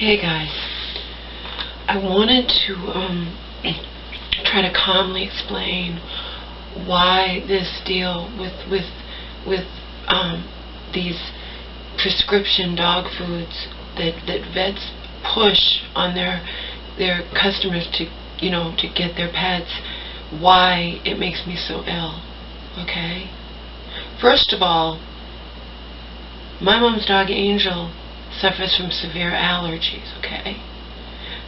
Hey guys, I wanted to try to calmly explain why this deal with these prescription dog foods that vets push on their customers to get their pets, why it makes me so ill. Okay? First of all, my mom's dog Angel suffers from severe allergies, okay?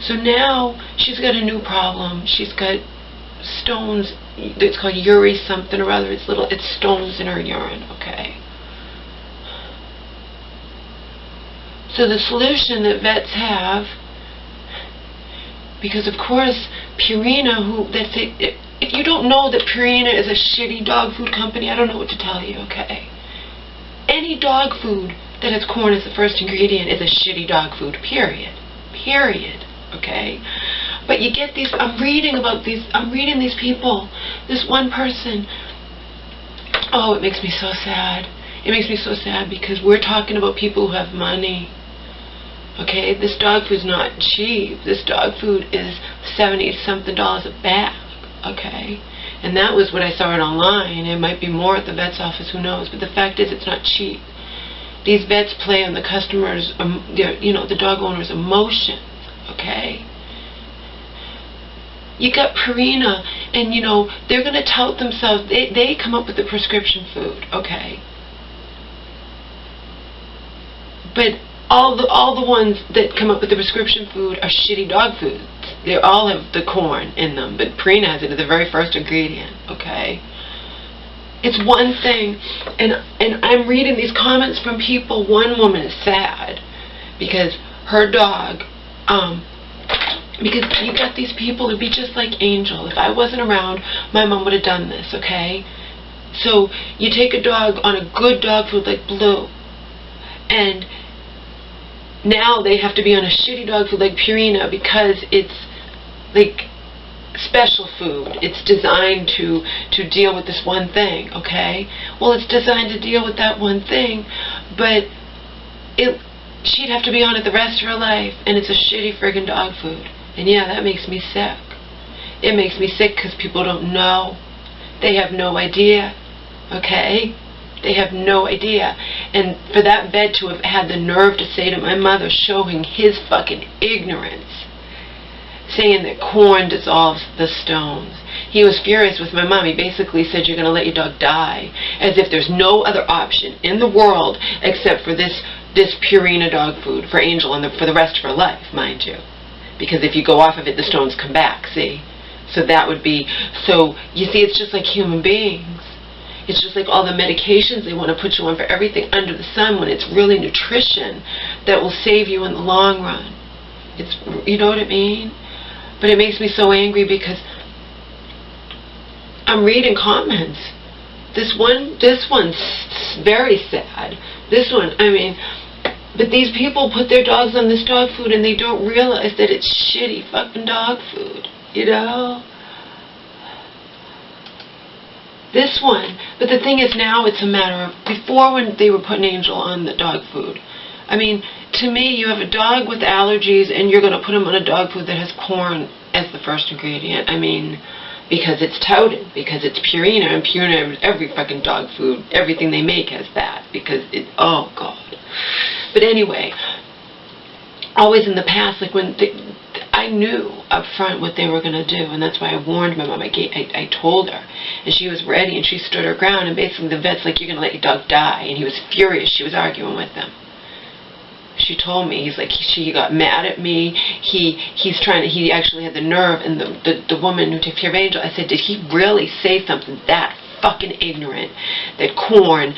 So now she's got a new problem. She's got stones, it's called uri something or other, it's stones in her urine, okay? So the solution that vets have, because of course Purina, if you don't know that Purina is a shitty dog food company, I don't know what to tell you, okay? Any dog food that has corn as the first ingredient is a shitty dog food, period, okay? But you get these, I'm reading these people, this one person, oh, it makes me so sad. It makes me so sad because we're talking about people who have money, okay? This dog food's not cheap. This dog food is $70-something a bag, okay? And that was what I saw it online. It might be more at the vet's office, who knows? But the fact is, it's not cheap. These vets play on the customers, the dog owner's emotions, okay? You got Purina, and they're going to tout themselves. They come up with the prescription food, okay? But all the ones that come up with the prescription food are shitty dog foods. They all have the corn in them, but Purina has it as the very first ingredient, okay? It's one thing, and I'm reading these comments from people. One woman is sad because her dog, because you got these people who'd be just like Angel. If I wasn't around, my mom would have done this, okay? So you take a dog on a good dog food like Blue, and now they have to be on a shitty dog food like Purina because it's like special food. It's designed to deal with this one thing, okay? Well, it's designed to deal with that one thing, but she'd have to be on it the rest of her life, and it's a shitty friggin' dog food. And yeah, that makes me sick. It makes me sick because people don't know. They have no idea, okay? They have no idea. And for that vet to have had the nerve to say to my mother, showing his fucking ignorance, saying that corn dissolves the stones. He was furious with my mom. He basically said, you're going to let your dog die, as if there's no other option in the world except for this Purina dog food for Angel and for the rest of her life, mind you. Because if you go off of it, the stones come back, see? So that would be, so you see, it's just like human beings. It's just like all the medications they want to put you on for everything under the sun, when it's really nutrition that will save you in the long run. It's, you know what I mean? But it makes me so angry because I'm reading comments. This one's very sad. This one, I mean, but these people put their dogs on this dog food and they don't realize that it's shitty fucking dog food, This one, but the thing is now it's a matter of, before when they were putting Angel on the dog food, I mean, to me, you have a dog with allergies and you're going to put him on a dog food that has corn as the first ingredient. I mean, because it's touted, because it's Purina, and Purina, every fucking dog food, everything they make has that, because oh God. But anyway, always in the past, like when I knew up front what they were going to do, and that's why I warned my mom. I told her, and she was ready, and she stood her ground, and basically the vet's like, you're going to let your dog die, and he was furious. She was arguing with them. She told me, he's like, she got mad at me. He actually had the nerve, and the woman who took care of Angel, I said, did he really say something that fucking ignorant, that corn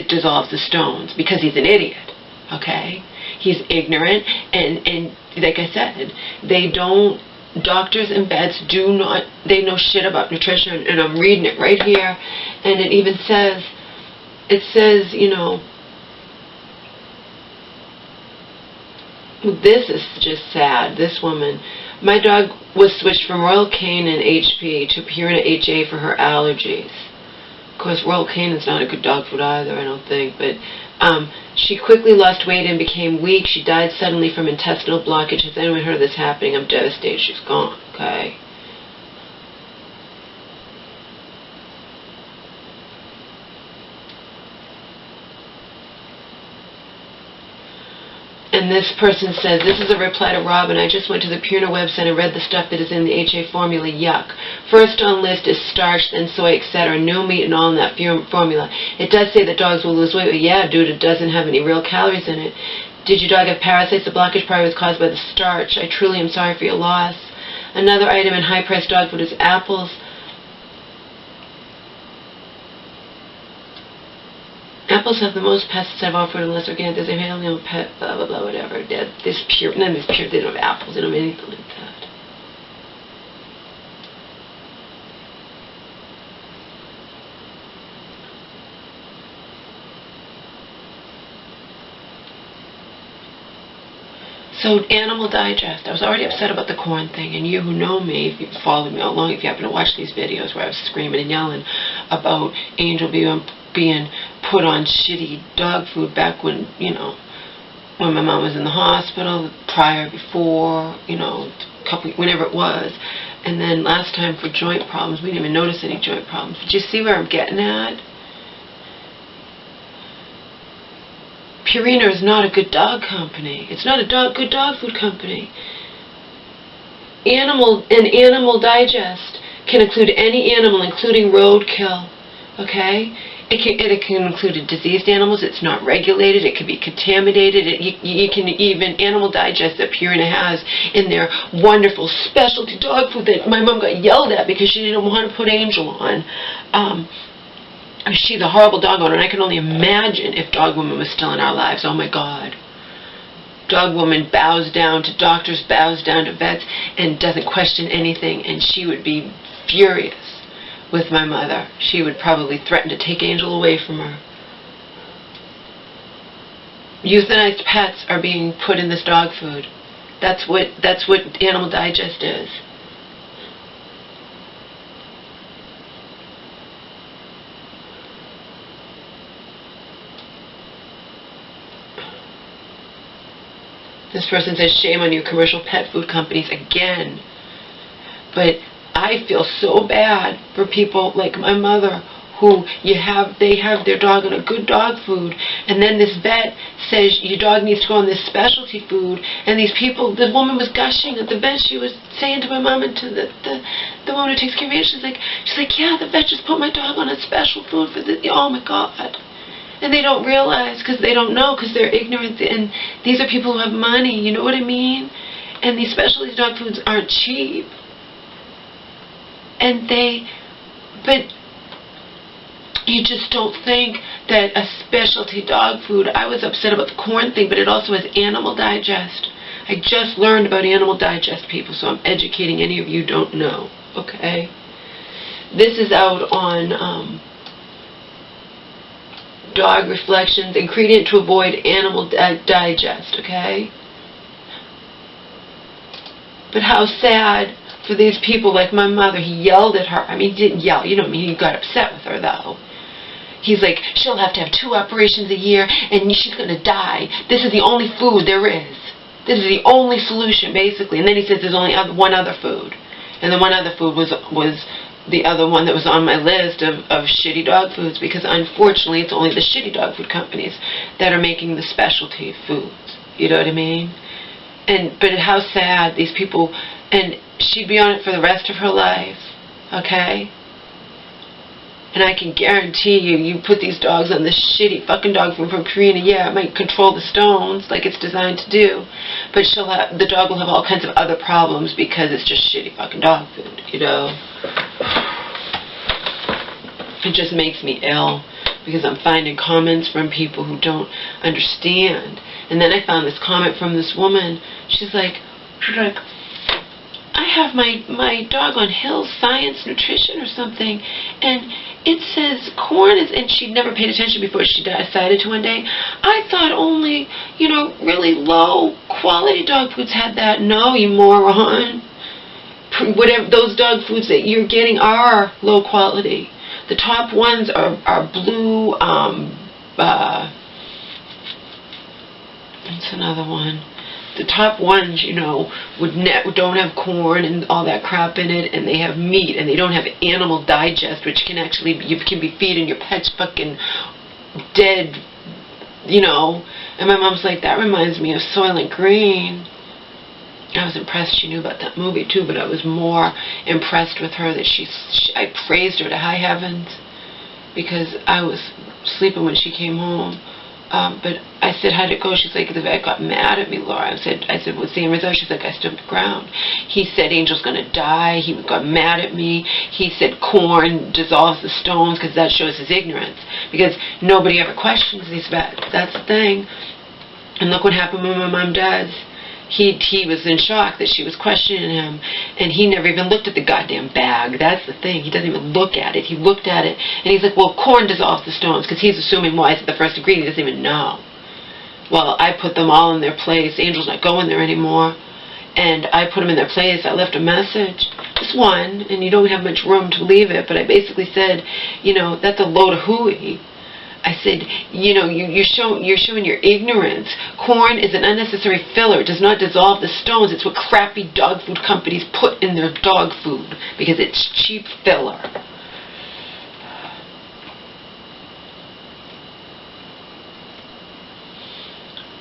dissolves the stones? Because he's an idiot, okay? He's ignorant, and like I said, doctors and vets they know shit about nutrition, and I'm reading it right here, and it even says, this is just sad. This woman, my dog was switched from Royal Canin HP to Purina HA for her allergies. course, Royal Canin's not a good dog food either, I don't think. But she quickly lost weight and became weak. She died suddenly from intestinal blockage. Has anyone heard of this happening? I'm devastated. She's gone. Okay. And this person says, this is a reply to Robin. I just went to the Purina website and read the stuff that is in the HA formula. Yuck. First on list is starch, then soy, etc. No meat and all in that formula. It does say that dogs will lose weight, but yeah, dude, it doesn't have any real calories in it. Did your dog have parasites? The blockage probably was caused by the starch. I truly am sorry for your loss. Another item in high-priced dog food is apples. Apples have the most pesticides of all fruit unless organic. There's a family pet, blah, blah, blah, whatever. This pure, none of this pure, they don't have apples, they don't have anything like that. So, Animal Digest. I was already upset about the corn thing, and you who know me, if you've followed me all along, if you happen to watch these videos where I was screaming and yelling about Angel being put on shitty dog food back when, you know, when my mom was in the hospital, before, you know, whenever it was. And then last time for joint problems, we didn't even notice any joint problems. But you see where I'm getting at? Purina is not a good dog company. It's not a good dog food company. Animal Digest can include any animal, including roadkill. Okay? It can include diseased animals. It's not regulated. It can be contaminated. You can even Animal Digest that Purina has in their wonderful specialty dog food that my mom got yelled at because she didn't want to put Angel on. She's a horrible dog owner, and I can only imagine if Dog Woman was still in our lives. Oh my God. Dog Woman bows down to doctors, bows down to vets, and doesn't question anything, and she would be furious with my mother. She would probably threaten to take Angel away from her. Euthanized pets are being put in this dog food. That's what Animal Digest is. This person says, shame on you commercial pet food companies again. But I feel so bad for people like my mother who they have their dog on a good dog food, and then this vet says your dog needs to go on this specialty food, and these people, the woman was gushing at the vet. She was saying to my mom and to the woman who takes care of it, she's like, yeah, the vet just put my dog on a special food for this. Oh my God. And they don't realize, because they don't know, because they're ignorant, and these are people who have money, you know what I mean? And these specialty dog foods aren't cheap. And but you just don't think that a specialty dog food, I was upset about the corn thing, but it also has Animal Digest. I just learned about Animal Digest, people, so I'm educating any of you who don't know, okay? This is out on Dog Reflections, ingredient to avoid Animal Digest, okay? But how sad for these people like my mother. He yelled at her. I mean, he didn't yell. You know what I mean? He got upset with her, though. He's like, she'll have to have 2 operations a year, and she's going to die. This is the only food there is. This is the only solution, basically. And then he says there's only one other food. And the one other food was the other one that was on my list of shitty dog foods, because unfortunately it's only the shitty dog food companies that are making the specialty foods. You know what I mean? But how sad these people, and she'd be on it for the rest of her life, okay? And I can guarantee you put these dogs on this shitty fucking dog food from Purina, yeah, it might control the stones like it's designed to do, but the dog will have all kinds of other problems because it's just shitty fucking dog food, you know? It just makes me ill because I'm finding comments from people who don't understand. And then I found this comment from this woman. She's like, I have my dog on Hill Science Nutrition or something, and it says corn is, and she'd never paid attention before she decided to one day. I thought only, really low quality dog foods had that. No, you moron. Whatever, those dog foods that you're getting are low quality. The top ones are blue, what's another one? The top ones, you know, don't have corn and all that crap in it, and they have meat, and they don't have animal digest, which can actually be, you can be feeding your pets fucking dead, you know. And my mom's like, that reminds me of Soylent Green. I was impressed she knew about that movie too, but I was more impressed with her that I praised her to high heavens, because I was sleeping when she came home. But I said, how'd it go? She's like, the vet got mad at me, Laura. I said, what's the end result? She's like, I stood the ground. He said Angel's going to die. He got mad at me. He said corn dissolves the stones, because that shows his ignorance. Because nobody ever questions these vets. That's the thing. And look what happened when my mom died. He was in shock that she was questioning him, and he never even looked at the goddamn bag. That's the thing. He doesn't even look at it. He looked at it, and he's like, well, corn dissolves the stones, because he's assuming, well, I said the first ingredient. He doesn't even know. Well, I put them all in their place. Angel's not going there anymore, and I put them in their place. I left a message, just one, and you don't have much room to leave it, but I basically said, you know, that's a load of hooey. I said, you know, you're showing your ignorance. Corn is an unnecessary filler. It does not dissolve the stones. It's what crappy dog food companies put in their dog food, because it's cheap filler.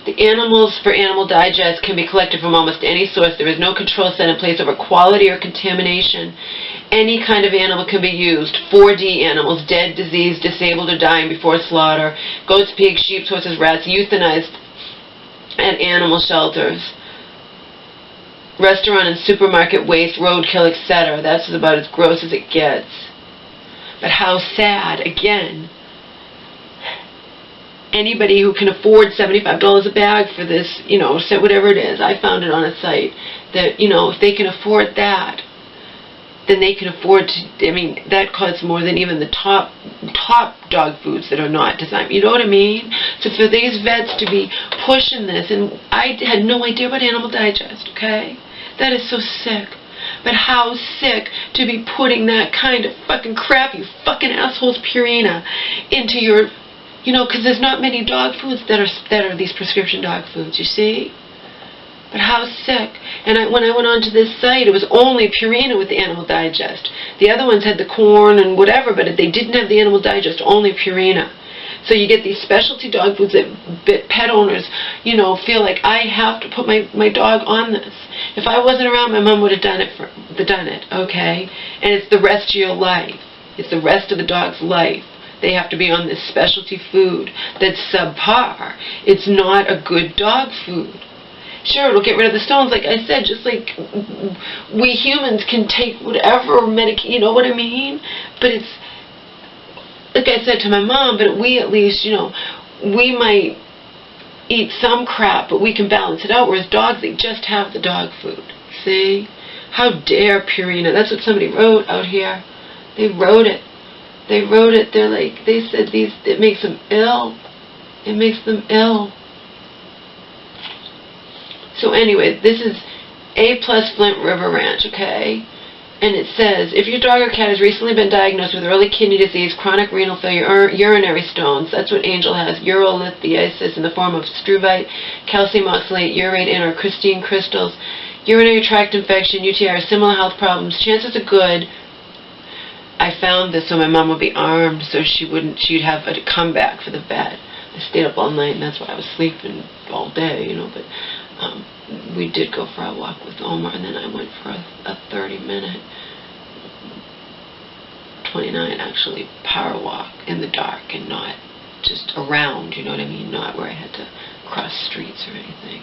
The animals for Animal Digest can be collected from almost any source. There is no control set in place over quality or contamination. Any kind of animal can be used. 4D animals, dead, diseased, disabled, or dying before slaughter. Goats, pigs, sheep, horses, rats, euthanized at animal shelters. Restaurant and supermarket waste, roadkill, etc. That's about as gross as it gets. But how sad, again. Anybody who can afford $75 a bag for this, you know, whatever it is, I found it on a site, that, you know, if they can afford that, then they can afford to, I mean, that costs more than even the top dog foods that are not designed. You know what I mean? So for these vets to be pushing this, and I had no idea about Animal Digest, okay? That is so sick. But how sick to be putting that kind of fucking crap, you fucking assholes, Purina, into your... You know, because there's not many dog foods that are these prescription dog foods, you see? But how sick. And when I went onto this site, it was only Purina with the Animal Digest. The other ones had the corn and whatever, but they didn't have the Animal Digest, only Purina. So you get these specialty dog foods that pet owners, you know, feel like, I have to put my dog on this. If I wasn't around, my mom would have done it, okay? And it's the rest of your life. It's the rest of the dog's life. They have to be on this specialty food that's subpar. It's not a good dog food. Sure, it'll get rid of the stones, like I said, just like we humans can take whatever medication, you know what I mean? But it's, like I said to my mom, but we at least, you know, we might eat some crap, but we can balance it out, whereas dogs, they just have the dog food. See? How dare Purina? That's what somebody wrote out here. They wrote it. They wrote it, they're like, they said it makes them ill. It makes them ill. So anyway, this is A+ Flint River Ranch, okay? And it says, if your dog or cat has recently been diagnosed with early kidney disease, chronic renal failure, or urinary stones, that's what Angel has, urolithiasis in the form of struvite, calcium oxalate, urate, and or crystine crystals, urinary tract infection, UTI, or similar health problems, chances are good. I found this so my mom would be armed, so she'd have a comeback for the vet. I stayed up all night, and that's why I was sleeping all day, you know, but we did go for a walk with Omar, and then I went for a 30-minute, 29 actually, power walk in the dark, and not just around, you know what I mean, not where I had to cross streets or anything.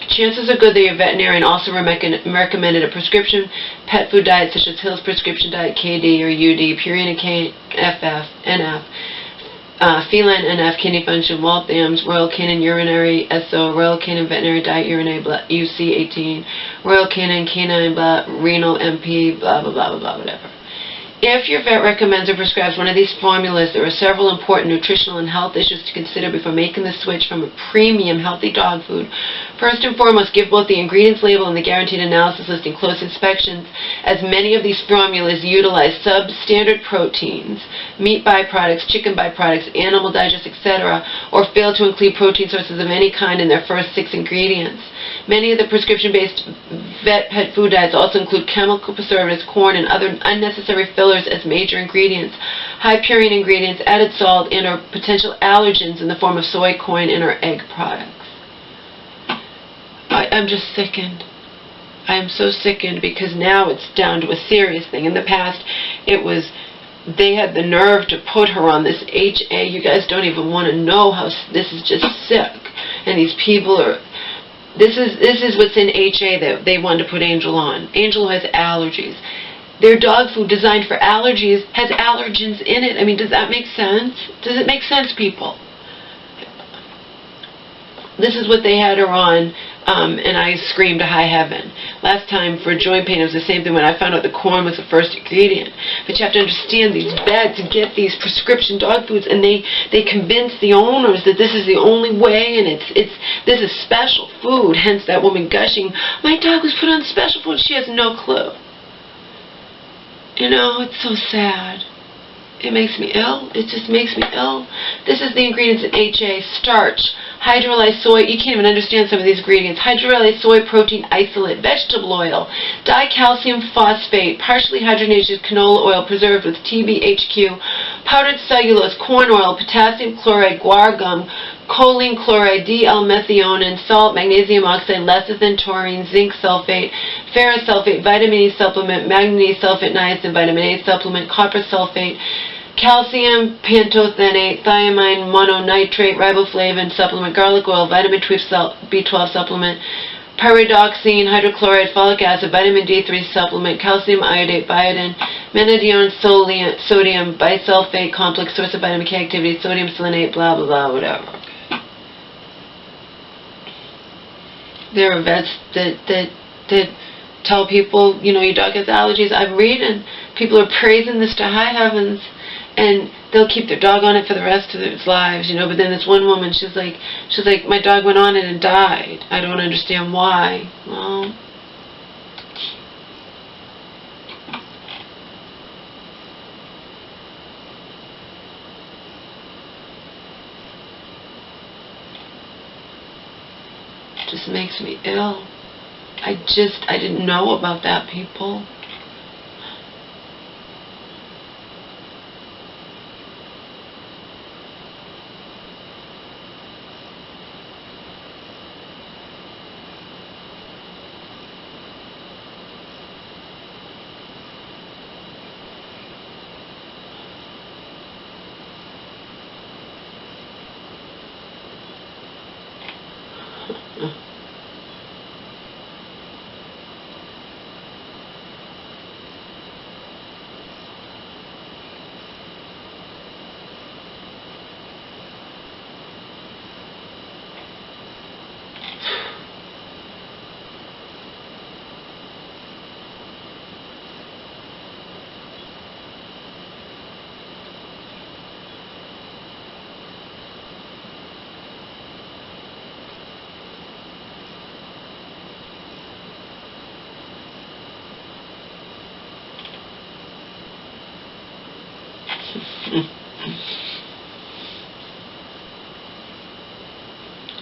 Chances are good that your veterinarian also recommended a prescription pet food diet such as Hill's Prescription Diet KD or UD, Purina KFF, NF, Feline NF, Kidney Function, Waltham's, Royal Canin Urinary SO, Royal Canin Veterinary Diet Urinary UC 18, Royal Canin Canine Renal MP, blah, blah, blah, blah, blah, whatever. If your vet recommends or prescribes one of these formulas, there are several important nutritional and health issues to consider before making the switch from a premium healthy dog food. First and foremost, give both the ingredients label and the guaranteed analysis listing close inspections, as many of these formulas utilize substandard proteins, meat byproducts, chicken byproducts, animal digest, etc., or fail to include protein sources of any kind in their first 6 ingredients. Many of the prescription-based vet pet food diets also include chemical preservatives, corn, and other unnecessary fillers as major ingredients, high purine ingredients, added salt, and or potential allergens in the form of soy, corn, and or egg products. I'm just sickened. I am so sickened because now it's down to a serious thing. In the past, it was they had the nerve to put her on this HA. You guys don't even want to know how this is just sick. And these people are... This is what's in HA that they wanted to put Angel on. Angel has allergies. Their dog food designed for allergies has allergens in it. I mean, does that make sense? Does it make sense, people? This is what they had her on, and I screamed to high heaven. Last time for joint pain, it was the same thing when I found out the corn was the first ingredient. But you have to understand, these vets get these prescription dog foods, and they convince the owners that this is the only way, and this is special food. Hence that woman gushing, my dog was put on special food. She has no clue. You know, it's so sad. It makes me ill. It just makes me ill. This is the ingredients in HA. Starch, hydrolyzed soy. You can't even understand some of these ingredients. Hydrolyzed soy protein isolate, vegetable oil, dicalcium phosphate, partially hydrogenated canola oil preserved with TBHQ, powdered cellulose, corn oil, potassium chloride, guar gum, choline chloride, D-L-methionine, salt, magnesium oxide, lecithin, taurine, zinc sulfate, ferrous sulfate, vitamin E supplement, manganese sulfate, niacin, vitamin A supplement, copper sulfate, calcium pantothenate, thiamine mononitrate, riboflavin supplement, garlic oil, vitamin B12 supplement, pyridoxine, hydrochloride, folic acid, vitamin D3 supplement, calcium iodate, biotin, menadione, sodium, bisulfate complex, source of vitamin K activity, sodium selenate, blah, blah, blah, whatever. There are vets that tell people, you know, your dog has allergies. I'm reading. People are praising this to high heavens, and they'll keep their dog on it for the rest of its lives, you know. But then this one woman, she's like, my dog went on it and died. I don't understand why. Well, it just makes me ill. I didn't know about that, people.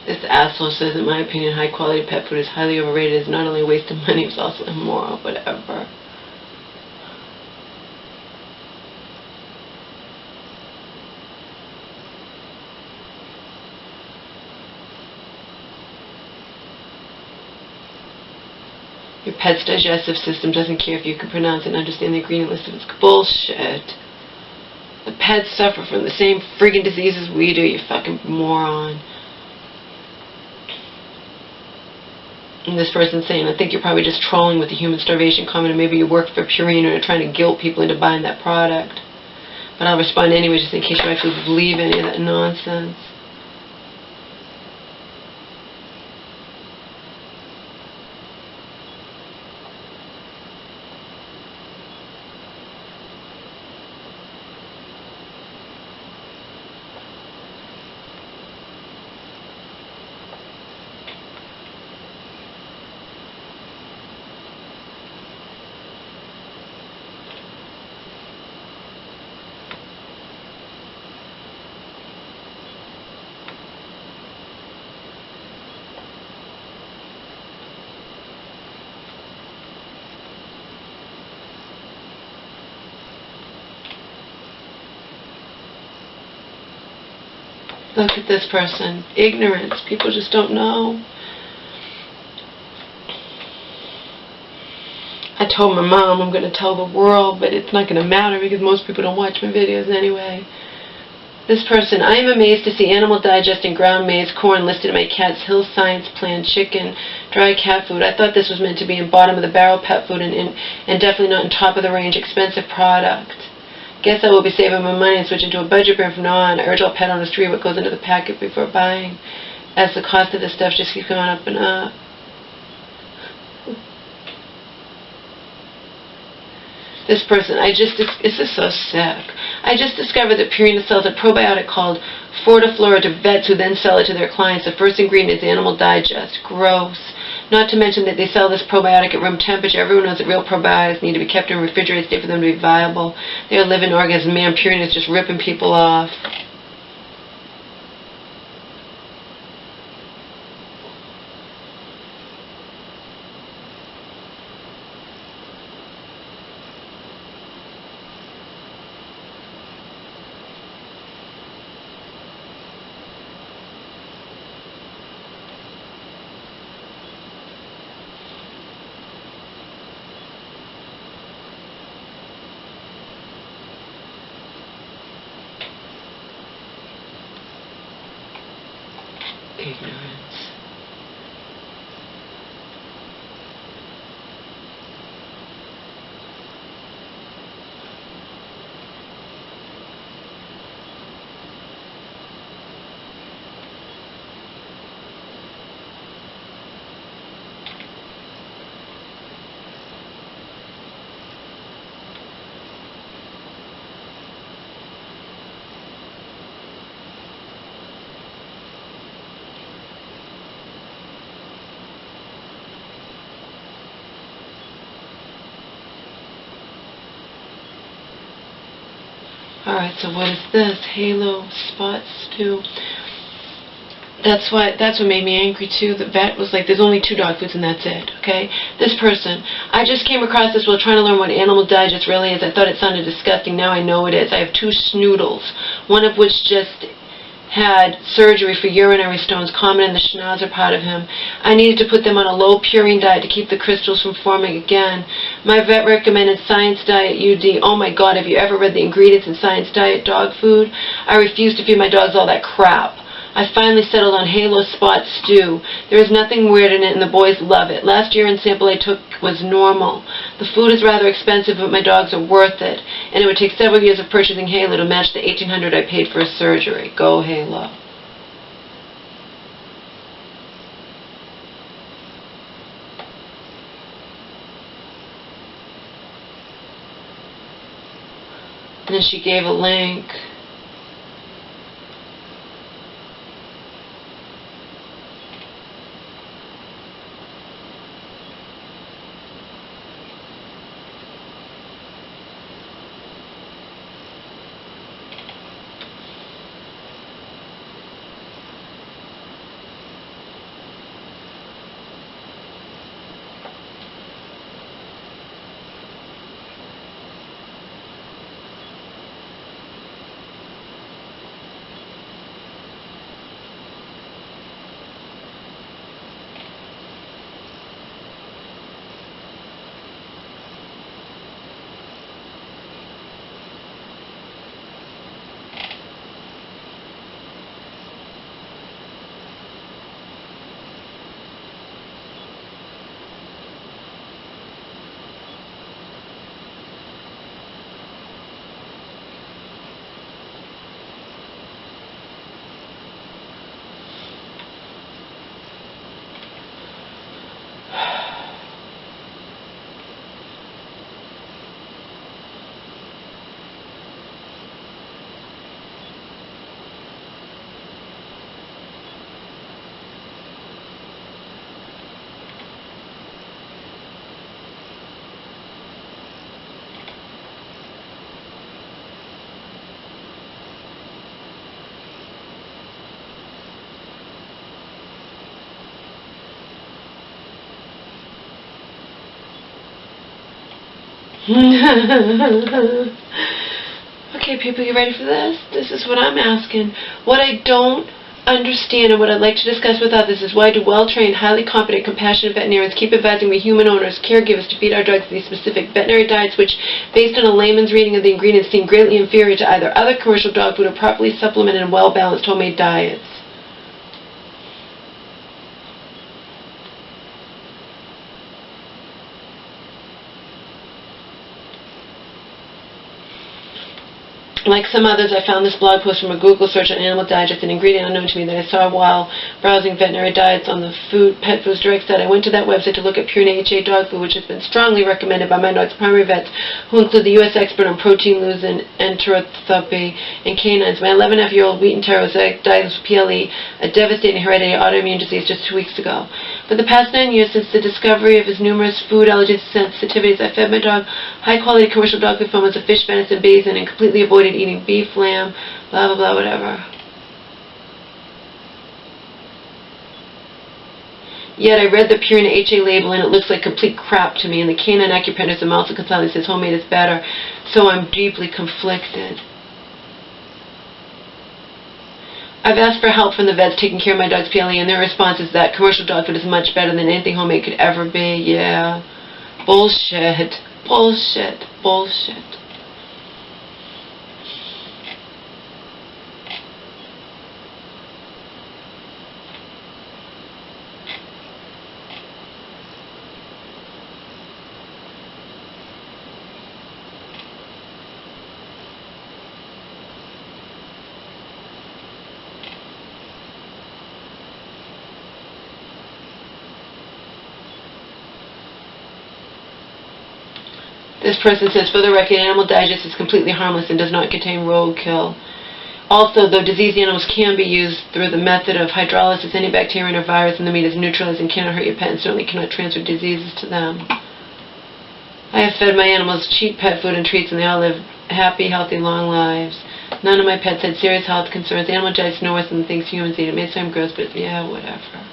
This asshole says, in my opinion, high quality pet food is highly overrated. It's not only a waste of money, it's also immoral, whatever. Your pet's digestive system doesn't care if you can pronounce and understand the ingredient list of its bullshit. The pets suffer from the same friggin' diseases we do, you fucking moron. And this person's saying, I think you're probably just trolling with the human starvation comment, and maybe you work for Purina or trying to guilt people into buying that product. But I'll respond anyway, just in case you actually believe any of that nonsense. Look at this person. Ignorance. People just don't know. I told my mom I'm going to tell the world, but it's not going to matter because most people don't watch my videos anyway. This person, I am amazed to see animal digesting ground maize, corn listed in my cat's Hill Science Plan, chicken, dry cat food. I thought this was meant to be in bottom of the barrel pet food and definitely not in top of the range expensive product. Guess I will be saving my money and switching to a budget brand from now on. I urge all pet owners to read what goes into the packet before buying, as the cost of this stuff just keeps going up and up. This person, this is so sick. I just discovered that Purina sells a probiotic called Fortiflora to vets who then sell it to their clients. The first ingredient is Animal Digest. Gross. Not to mention that they sell this probiotic at room temperature. Everyone knows that real probiotics need to be kept in a refrigerated state for them to be viable. They are living organisms. Man, Purina is just ripping people off. Ignorance. Alright, so what is this? Halo spot stew. That's what made me angry too. The vet was like, there's only 2 dog foods and that's it, okay? This person, I just came across this while trying to learn what Animal Digest really is. I thought it sounded disgusting. Now I know it is. I have 2 snoodles, one of which just had surgery for urinary stones common in the schnauzer part of him. I needed to put them on a low purine diet to keep the crystals from forming again. My vet recommended Science Diet UD. Oh my God, have you ever read the ingredients in Science Diet dog food? I refuse to feed my dogs all that crap. I finally settled on Halo Spot Stew. There is nothing weird in it and the boys love it. Last urine sample I took was normal. The food is rather expensive, but my dogs are worth it. And it would take several years of purchasing Halo to match the $1,800 I paid for a surgery. Go Halo. And then she gave a link. Okay, Okay, people, you ready for this? This is what I'm asking. What I don't understand and what I'd like to discuss with others is why do well-trained, highly competent, compassionate veterinarians keep advising we human owners, caregivers, to feed our dogs these specific veterinary diets which, based on a layman's reading of the ingredients, seem greatly inferior to either other commercial dog food or properly supplemented and well-balanced homemade diets? Like some others, I found this blog post from a Google search on Animal Digest, an ingredient unknown to me that I saw while browsing veterinary diets on the Pet Foods Direct site. I went to that website to look at pure and AHA dog food, which has been strongly recommended by my dog's primary vets, who include the U.S. expert on protein, leucine, enteropathy, and canines. My 11.5-year-old Wheaten Terrier was diagnosed with PLE, a devastating hereditary autoimmune disease, just 2 weeks ago. For the past 9 years, since the discovery of his numerous food allergies and sensitivities, I fed my dog high-quality commercial dog food formulas of fish, venison, bacon, and completely avoided eating beef, lamb, blah, blah, blah, whatever. Yet I read the pure and HA label and it looks like complete crap to me, and the canine acupuncturist and also consultant says homemade is better, so I'm deeply conflicted. I've asked for help from the vets taking care of my dog's PLE, and their response is that commercial dog food is much better than anything homemade could ever be. Yeah. Bullshit. Bullshit. Bullshit. This person says, for the record, Animal Digest is completely harmless and does not contain roadkill. Also, though diseased animals can be used through the method of hydrolysis, any bacteria or virus in the meat is neutralized and cannot hurt your pet and certainly cannot transfer diseases to them. I have fed my animals cheap pet food and treats, and they all live happy, healthy, long lives. None of my pets had serious health concerns. Animal Digest is no worse than the things humans eat. It may sound gross, but yeah, whatever.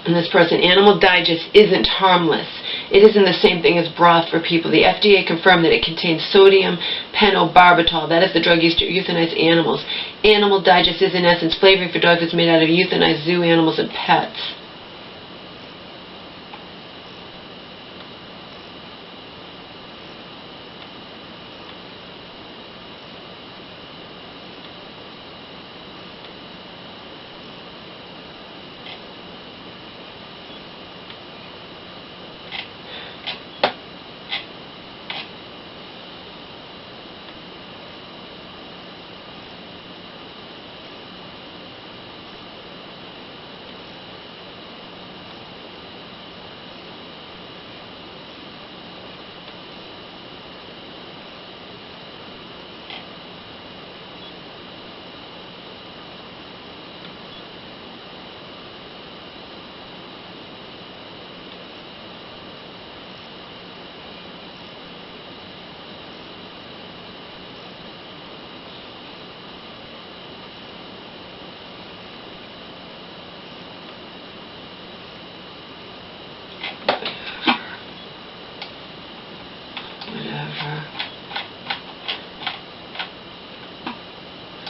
And this person, Animal Digest isn't harmless. It isn't the same thing as broth for people. The FDA confirmed that it contains sodium pentobarbital. That is the drug used to euthanize animals. Animal Digest is in essence flavoring for dogs that's made out of euthanized zoo animals and pets.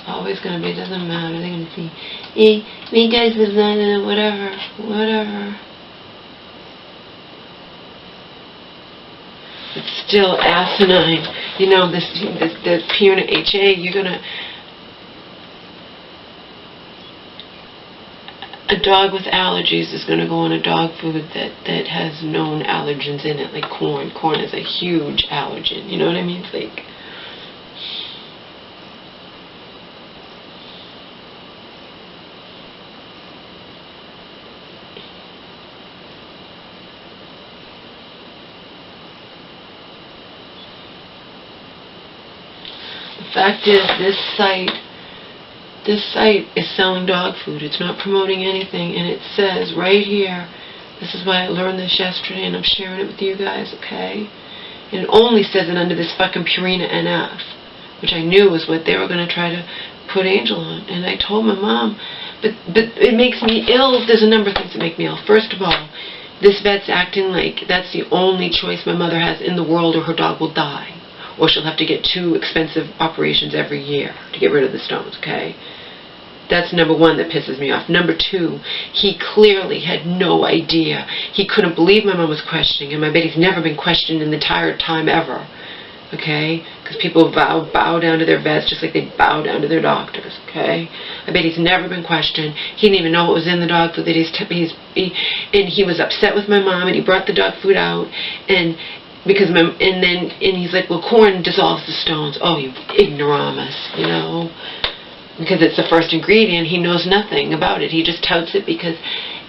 Always going to be, doesn't matter. They're going to see, me guys is whatever, whatever. It's still asinine. you know, this Purina HA, you're gonna. A dog with allergies is going to go on a dog food that has known allergens in it, like corn. Corn is a huge allergen. You know what I mean? It's like. The fact is, this site is selling dog food. It's not promoting anything, and it says right here, this is why I learned this yesterday, and I'm sharing it with you guys, okay? And it only says it under this fucking Purina NF, which I knew was what they were going to try to put Angel on. And I told my mom, but it makes me ill. There's a number of things that make me ill. First of all, this vet's acting like that's the only choice my mother has in the world, or her dog will die. Or she'll have to get 2 expensive operations every year to get rid of the stones, okay? That's number one that pisses me off. Number 2, he clearly had no idea. He couldn't believe my mom was questioning him. I bet he's never been questioned in the entire time ever, okay? Because people bow down to their vets just like they bow down to their doctors, okay? I bet he's never been questioned. He didn't even know what was in the dog food that and he was upset with my mom, and he brought the dog food out, and he's like, well, corn dissolves the stones. Oh, you ignoramus, you know, because it's the first ingredient. He knows nothing about it. He just touts it because,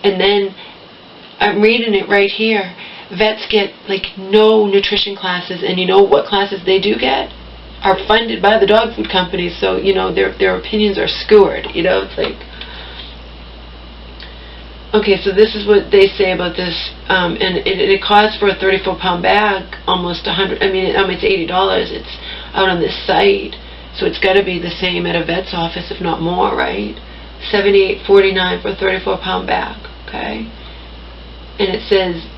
and then I'm reading it right here. Vets get like no nutrition classes, and you know what classes they do get are funded by the dog food companies. So you know their opinions are skewered. You know, it's like. Okay, so this is what they say about this, and it costs for a 34-pound bag almost $100. I mean, it's $80. It's out on this site, so it's got to be the same at a vet's office, if not more, right? $78.49 for a 34-pound bag. Okay, and it says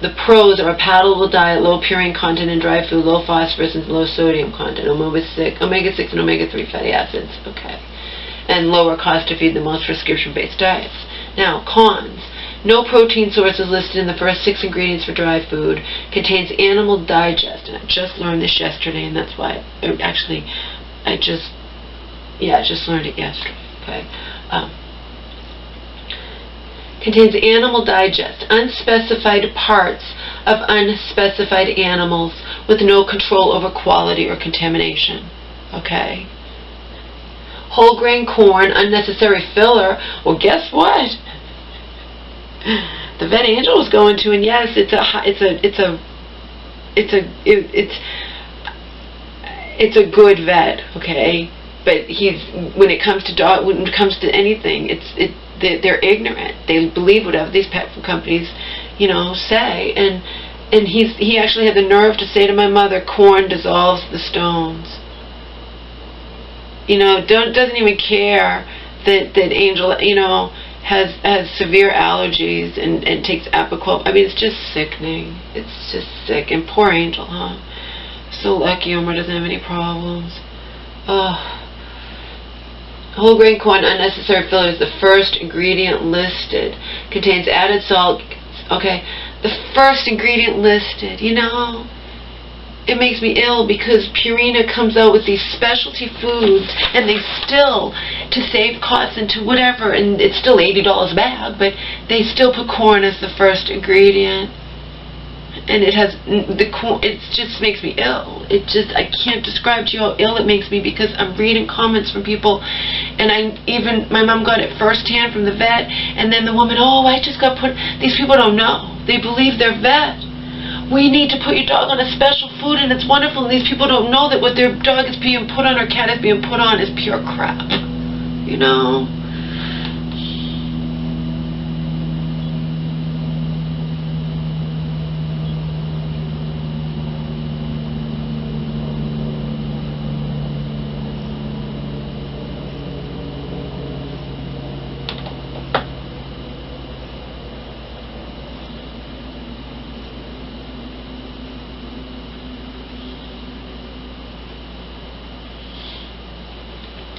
the pros are a palatable diet, low purine content in dry food, low phosphorus and low sodium content, omega-6 and omega-3 fatty acids. Okay, and lower cost to feed the most prescription-based diets. Now, cons. No protein source is listed in the first 6 ingredients for dry food. Contains animal digest. And I just learned this yesterday, and that's why, I just learned it yesterday. Okay. Contains animal digest. Unspecified parts of unspecified animals with no control over quality or contamination. Okay. Whole grain corn, unnecessary filler. Well, guess what? The vet Angel was going to, and yes, it's a good vet, okay. But when it comes to anything, they're ignorant. They believe whatever these pet food companies, you know, say. And he actually had the nerve to say to my mother, corn dissolves the stones. You know, doesn't even care that Angel, you know, has severe allergies and takes Apoquel. I mean, it's just sickening. It's just sick. And poor Angel, huh? So lucky Omar doesn't have any problems. Whole grain corn, unnecessary filler is the first ingredient listed. Contains added salt. Okay, the first ingredient listed, you know. It makes me ill because Purina comes out with these specialty foods, and they still, to save costs and to whatever, and it's still $80 a bag, but they still put corn as the first ingredient. And it has the corn. It just makes me ill. I can't describe to you how ill it makes me, because I'm reading comments from people, and my mom got it firsthand from the vet, and then the woman, oh, I just got put. These people don't know. They believe they're vet. We need to put your dog on a special food, and it's wonderful, and these people don't know that what their dog is being put on or cat is being put on is pure crap. You know?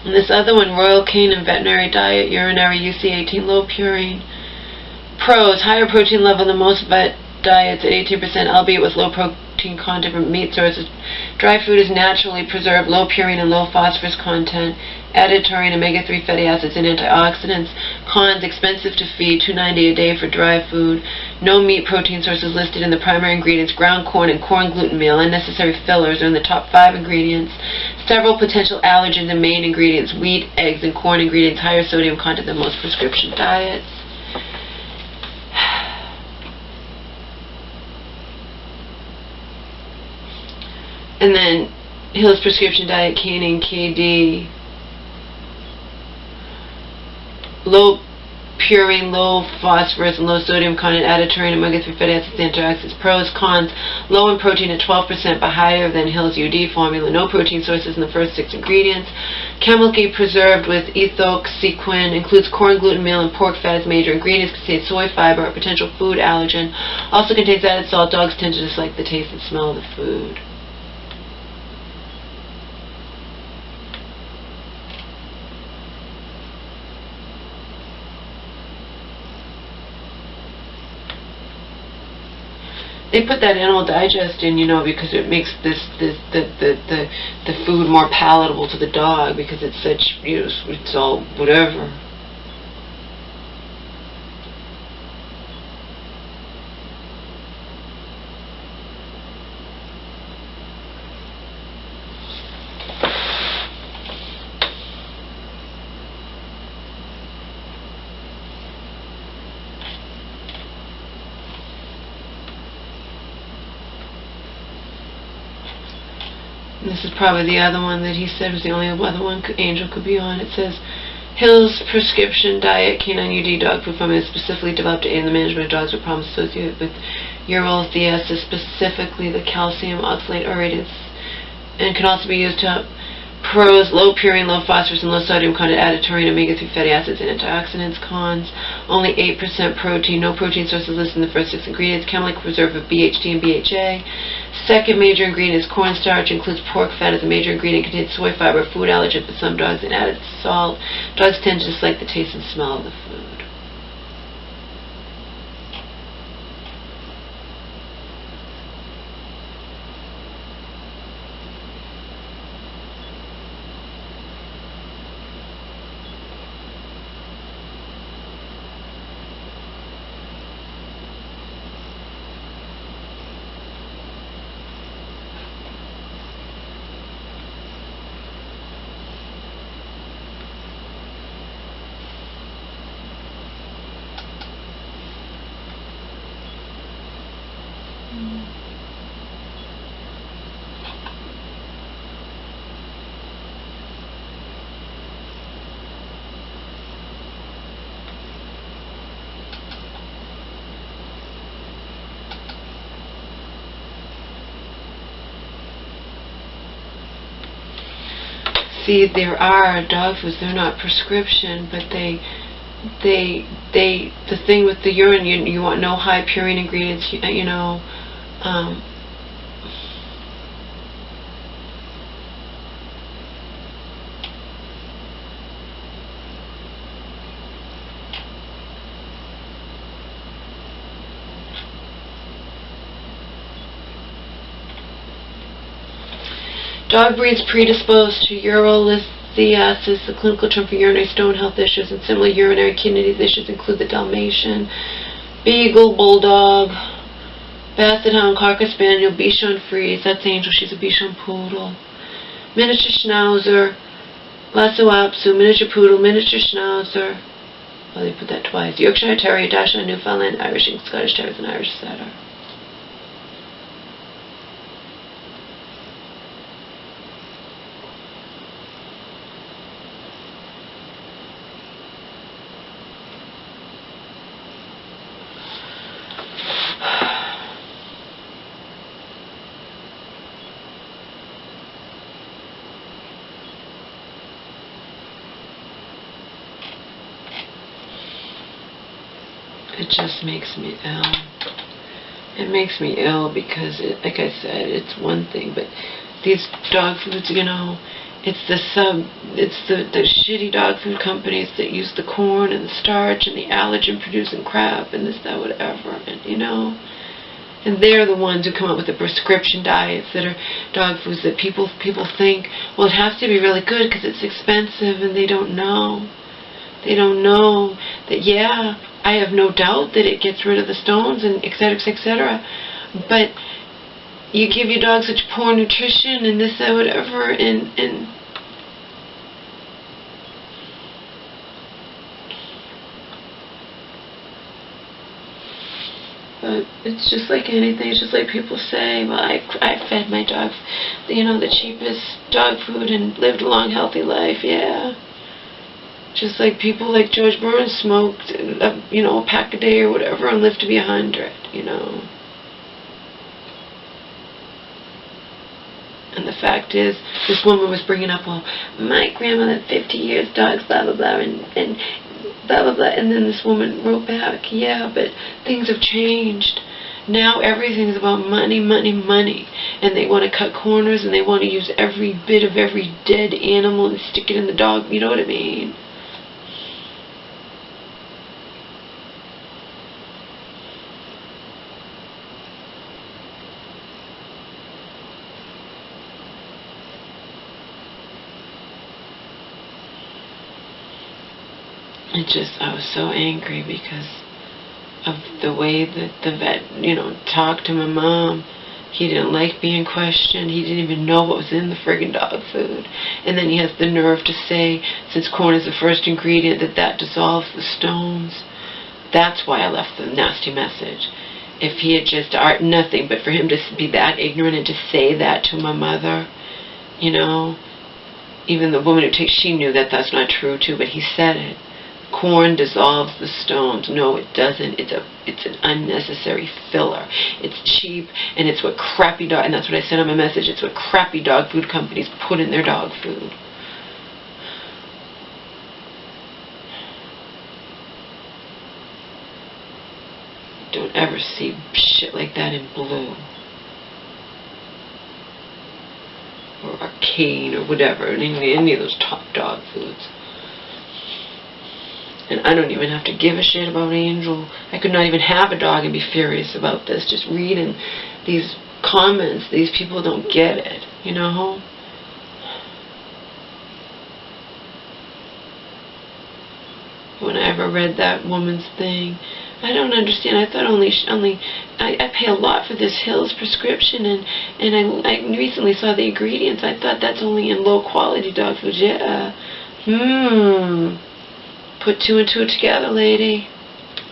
And this other one, Royal Canin Veterinary Diet, Urinary UC18, low purine. Pros, higher protein level than most vet diets at 18%, albeit with low protein protein content from meat sources. Dry food is naturally preserved, low purine and low phosphorus content, added taurine, omega-3 fatty acids, and antioxidants. Cons, expensive to feed, $2.90 a day for dry food. No meat protein sources listed in the primary ingredients. Ground corn and corn gluten meal, unnecessary fillers, are in the top 5 ingredients. Several potential allergens and main ingredients. Wheat, eggs, and corn ingredients, higher sodium content than most prescription diets. And then Hill's prescription diet, canine, KD, low purine, low phosphorus, and low sodium content, added taurine, omega-3 fatty acids, antioxidants. Pros, cons, low in protein at 12% but higher than Hill's UD formula. No protein sources in the first 6 ingredients. Chemically preserved with ethoxyquin. Includes corn gluten meal and pork fat as major ingredients. Contains soy fiber, a potential food allergen. Also contains added salt. Dogs tend to dislike the taste and smell of the food. They put that animal digest in, you know, because it makes the food more palatable to the dog, because it's such, you know, it's all whatever. And this is probably the other one that he said was the only other one Angel could be on. It says, Hill's prescription diet, canine UD dog food formula is specifically developed to aid in the management of dogs with problems associated with urolithiasis, specifically the calcium oxalate urates, and can also be used to pros, low purine, low phosphorus, and low sodium content, added taurine, omega-3 fatty acids, and antioxidants. Cons, only 8% protein, no protein sources listed in the first 6 ingredients. Chemically preserved with BHT and BHA. Second major ingredient is cornstarch, includes pork fat as a major ingredient, contains soy fiber, food allergen for some dogs, and added salt. Dogs tend to dislike the taste and smell of the food. See, there are dog foods, they're not prescription, but the thing with the urine, you want no high purine ingredients, you know, dog breeds predisposed to urolithiasis, the clinical term for urinary stone health issues, and similar urinary kidney disease issues include the Dalmatian, Beagle, Bulldog, Basset Hound, Cocker Spaniel, Bichon Frise, that's Angel, she's a Bichon Poodle, Miniature Schnauzer, Lhasa Apso, Miniature Poodle, Miniature Schnauzer, well, they put that twice, Yorkshire Terrier, Dachshund, Newfoundland, Irish, and Scottish Terriers, and Irish Setter. It just makes me ill. It makes me ill because, like I said, it's one thing, but these dog foods, you know, it's the shitty dog food companies that use the corn and the starch and the allergen producing crap and this, that, whatever, and you know, And they're the ones who come up with the prescription diets that are dog foods that people think, well, it has to be really good because it's expensive, and they don't know. They don't know that, yeah, I have no doubt that it gets rid of the stones and et cetera, et cetera. But you give your dog such poor nutrition and this, that, whatever, and but it's just like anything. It's just like people say, well, I fed my dog, the cheapest dog food and lived a long, healthy life. Yeah. Just like people like George Burns smoked, a pack a day or whatever and lived to be 100, And the fact is, this woman was bringing up, well, my grandmother, 50 years, dogs, blah, blah, blah, and blah, blah, blah. And then this woman wrote back, yeah, but things have changed. Now everything's about money, money, money. And they want to cut corners, and they want to use every bit of every dead animal and stick it in the dog. You know what I mean? I was so angry because of the way that the vet, talked to my mom. He didn't like being questioned. He didn't even know what was in the friggin' dog food. And then he has the nerve to say, since corn is the first ingredient, that dissolves the stones. That's why I left the nasty message. If he had just nothing, but for him to be that ignorant and to say that to my mother, even the woman who she knew that that's not true too, but he said it. Corn dissolves the stones. No, it doesn't. It's an unnecessary filler. It's cheap, and it's what crappy dog, and that's what I said on my message, it's what crappy dog food companies put in their dog food. Don't ever see shit like that in Blue. Or Arcane, or whatever, any of those top dog foods. And I don't even have to give a shit about Angel. I could not even have a dog and be furious about this. Just reading these comments, these people don't get it, When I ever read that woman's thing, I don't understand. I thought I pay a lot for this Hills prescription, and I recently saw the ingredients. I thought that's only in low quality dog food. Yeah. Put two and two together, lady.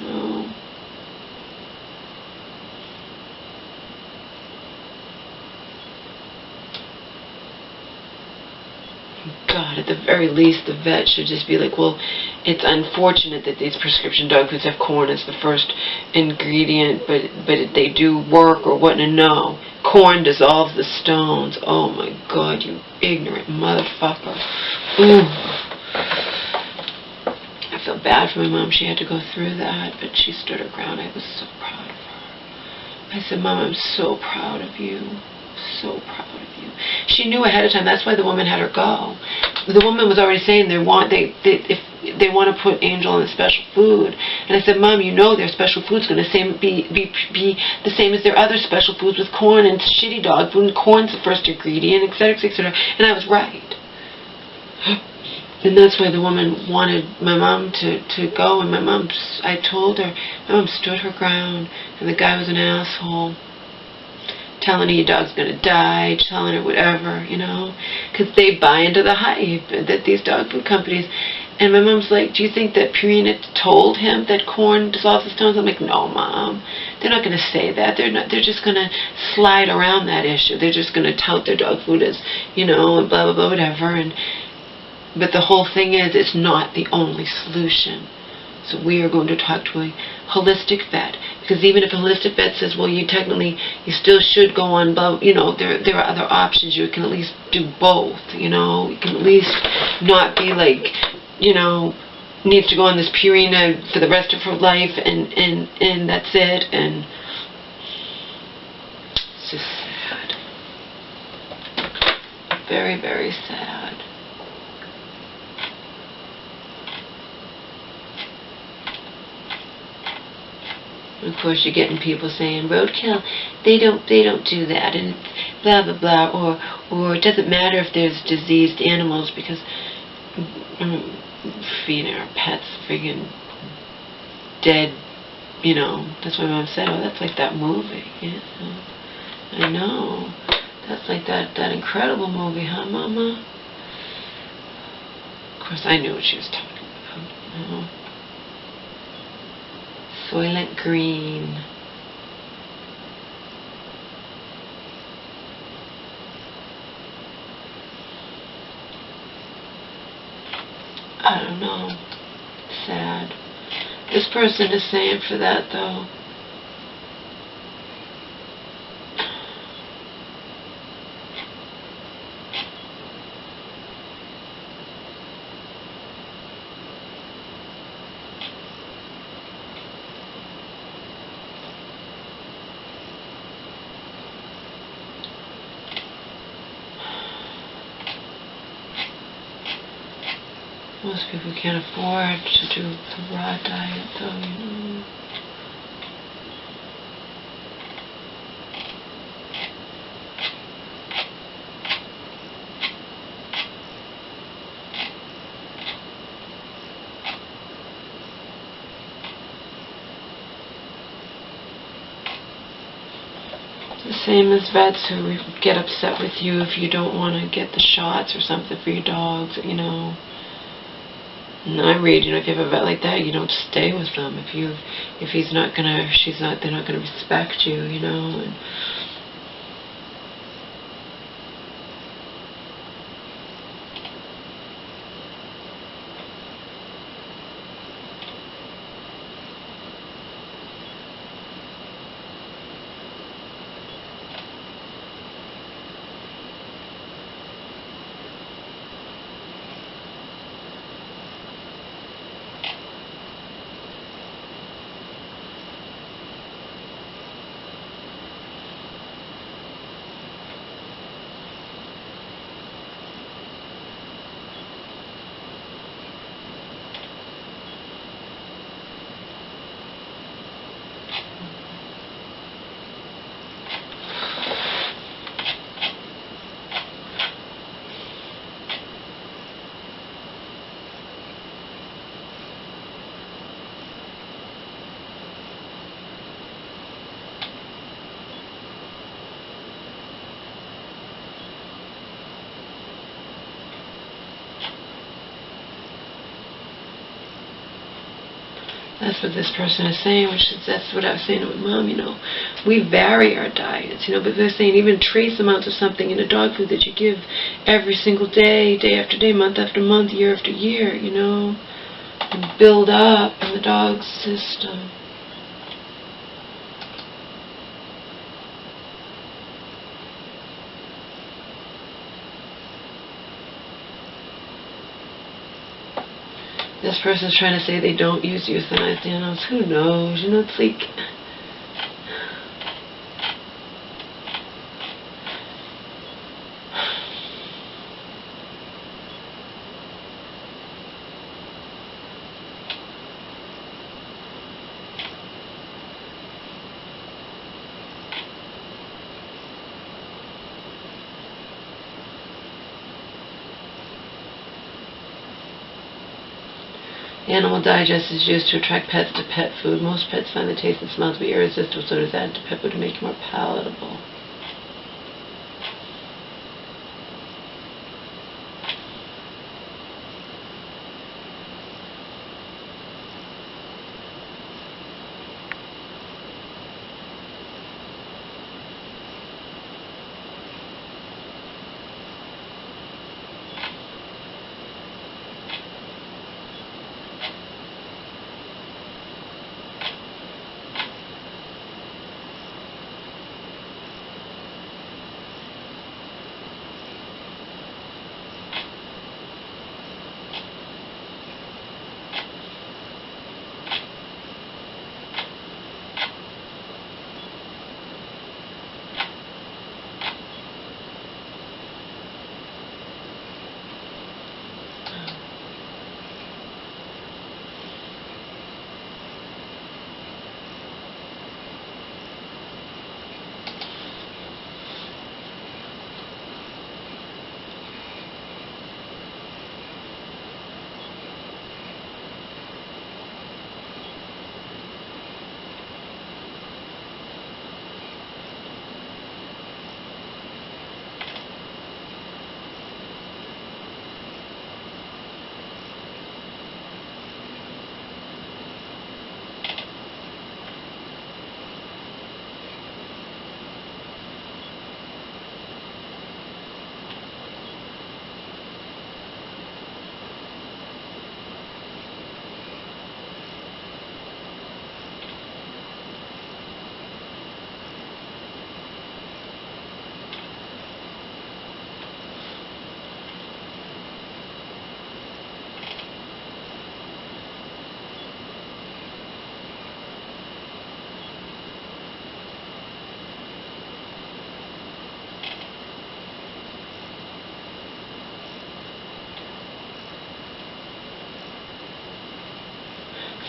Oh. God, at the very least, the vet should just be like, well, it's unfortunate that these prescription dog foods have corn as the first ingredient, but they do work or what? No. Corn dissolves the stones. Oh my God, you ignorant motherfucker. Ooh. I feel bad for my mom. She had to go through that, but she stood her ground. I was so proud of her. I said, Mom, I'm so proud of you. So proud of you. She knew ahead of time. That's why the woman had her go. The woman was already saying if they want to put Angel in a special food. And I said, Mom, their special food's going to be the same as their other special foods with corn and shitty dog food, and corn's the first ingredient, et cetera, et cetera. And I was right. And that's why the woman wanted my mom to go, and I told her, my mom stood her ground, and the guy was an asshole, telling her your dog's going to die, telling her whatever, because they buy into the hype that these dog food companies, and my mom's like, do you think that Purina told him that corn dissolves the stones? I'm like, no, Mom, they're not going to say that. They're just going to slide around that issue. They're just going to tout their dog food as, and blah, blah, blah, whatever, but the whole thing is, it's not the only solution. So we are going to talk to a holistic vet. Because even if a holistic vet says, well, you still should go on, there are other options. You can at least do both, You can at least not be like, needs to go on this Purina for the rest of her life, and that's it. And it's just sad. Very, very sad. And of course, you're getting people saying roadkill. They don't do that, and blah blah blah. Or it doesn't matter if there's diseased animals because feeding our pets friggin' dead. You know, that's why Mom said, "Oh, that's like that movie." Yeah, I know. That's like that incredible movie, huh, Mama? Of course, I knew what she was talking about. You know? Soylent Green. I don't know. Sad. This person is saying for that, though. Most people can't afford to do the raw diet, though, you know. The same as vets who get upset with you if you don't want to get the shots or something for your dogs, you know. And I read, you know, if you have a vet like that, you don't stay with them. If he's not gonna, they're not gonna respect you, you know. And that's what this person is saying, that's what I was saying with Mom, you know. We vary our diets, you know, but they're saying even trace amounts of something in a dog food that you give every single day, day after day, month after month, year after year, you know, and build up in the dog's system. This person's trying to say they don't use euthanized animals. Who knows? You know, it's like... Animal digest is used to attract pets to pet food. Most pets find the taste and smell to be irresistible, so it is added to pet food to make it more palatable.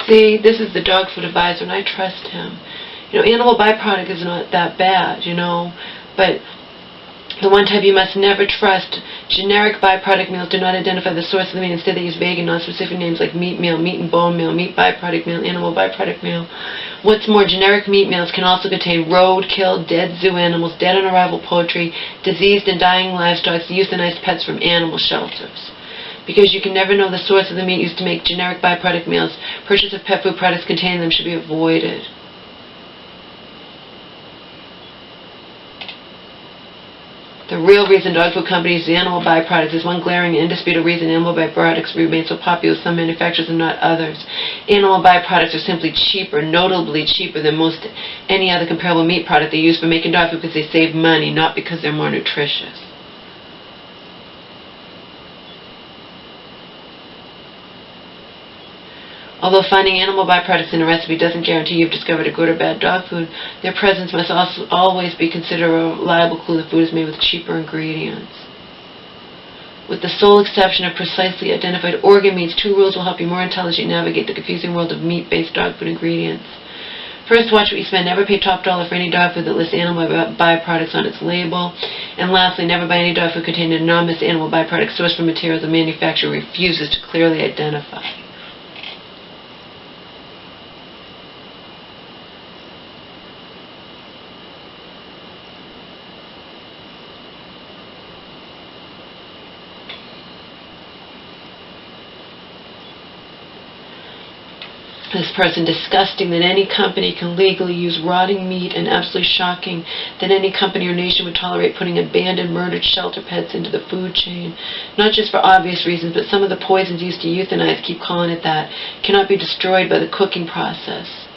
See, this is the dog food advisor, and I trust him. Animal byproduct is not that bad, but the one type you must never trust. Generic byproduct meals do not identify the source of the meat. Instead, they use vague and non-specific names like meat meal, meat and bone meal, meat byproduct meal, animal byproduct meal. What's more, generic meat meals can also contain roadkill, dead zoo animals, dead on arrival poultry, diseased and dying livestock, euthanized pets from animal shelters. Because you can never know the source of the meat used to make generic byproduct meals, purchase of pet food products containing them should be avoided. The real reason dog food companies use animal byproducts is one glaring and indisputable reason animal byproducts remain so popular with some manufacturers and not others. Animal byproducts are simply cheaper, notably cheaper than most any other comparable meat product they use for making dog food because they save money, not because they're more nutritious. Although finding animal byproducts in a recipe doesn't guarantee you've discovered a good or bad dog food, their presence must also always be considered a reliable clue the food is made with cheaper ingredients. With the sole exception of precisely identified organ meats, 2 rules will help you more intelligently navigate the confusing world of meat-based dog food ingredients. First, watch what you spend. Never pay top dollar for any dog food that lists animal byproducts on its label. And lastly, never buy any dog food containing an anonymous animal byproduct sourced from materials the manufacturer refuses to clearly identify. This person, disgusting that any company can legally use rotting meat, and absolutely shocking that any company or nation would tolerate putting abandoned, murdered shelter pets into the food chain. Not just for obvious reasons, but some of the poisons used to euthanize, keep calling it that, cannot be destroyed by the cooking process.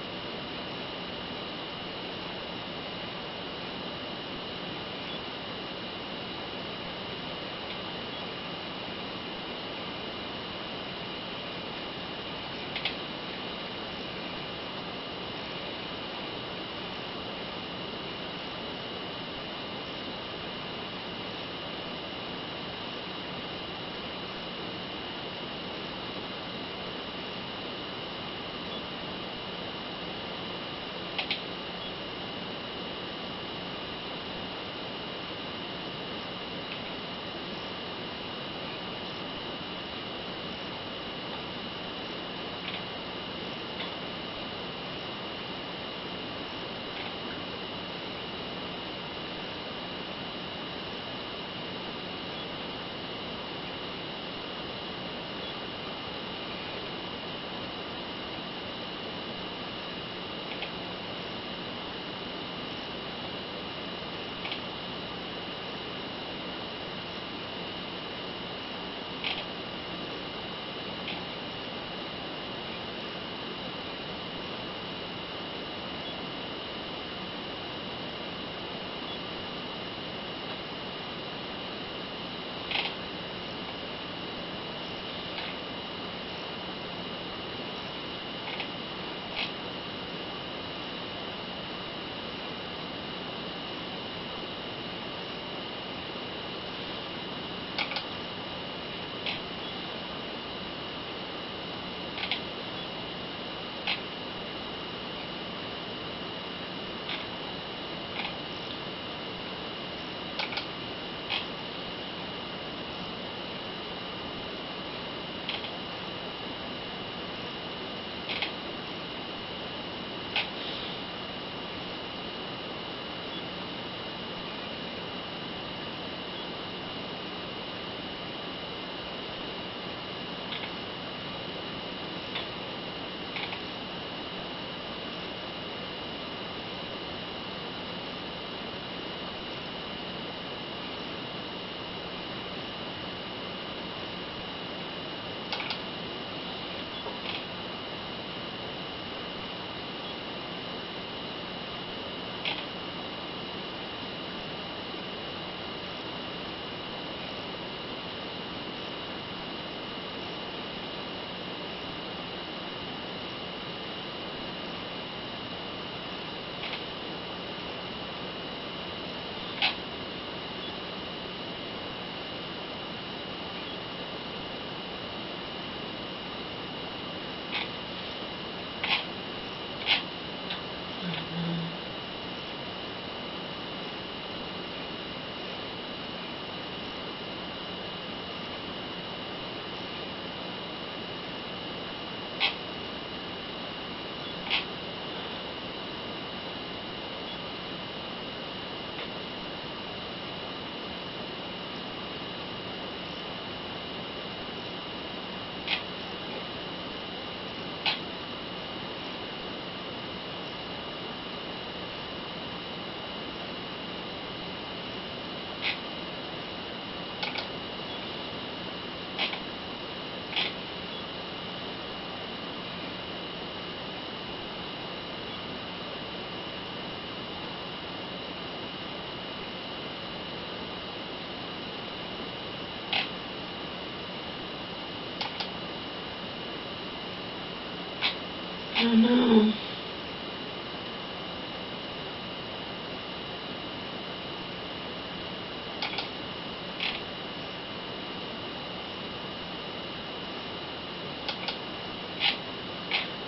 don't know.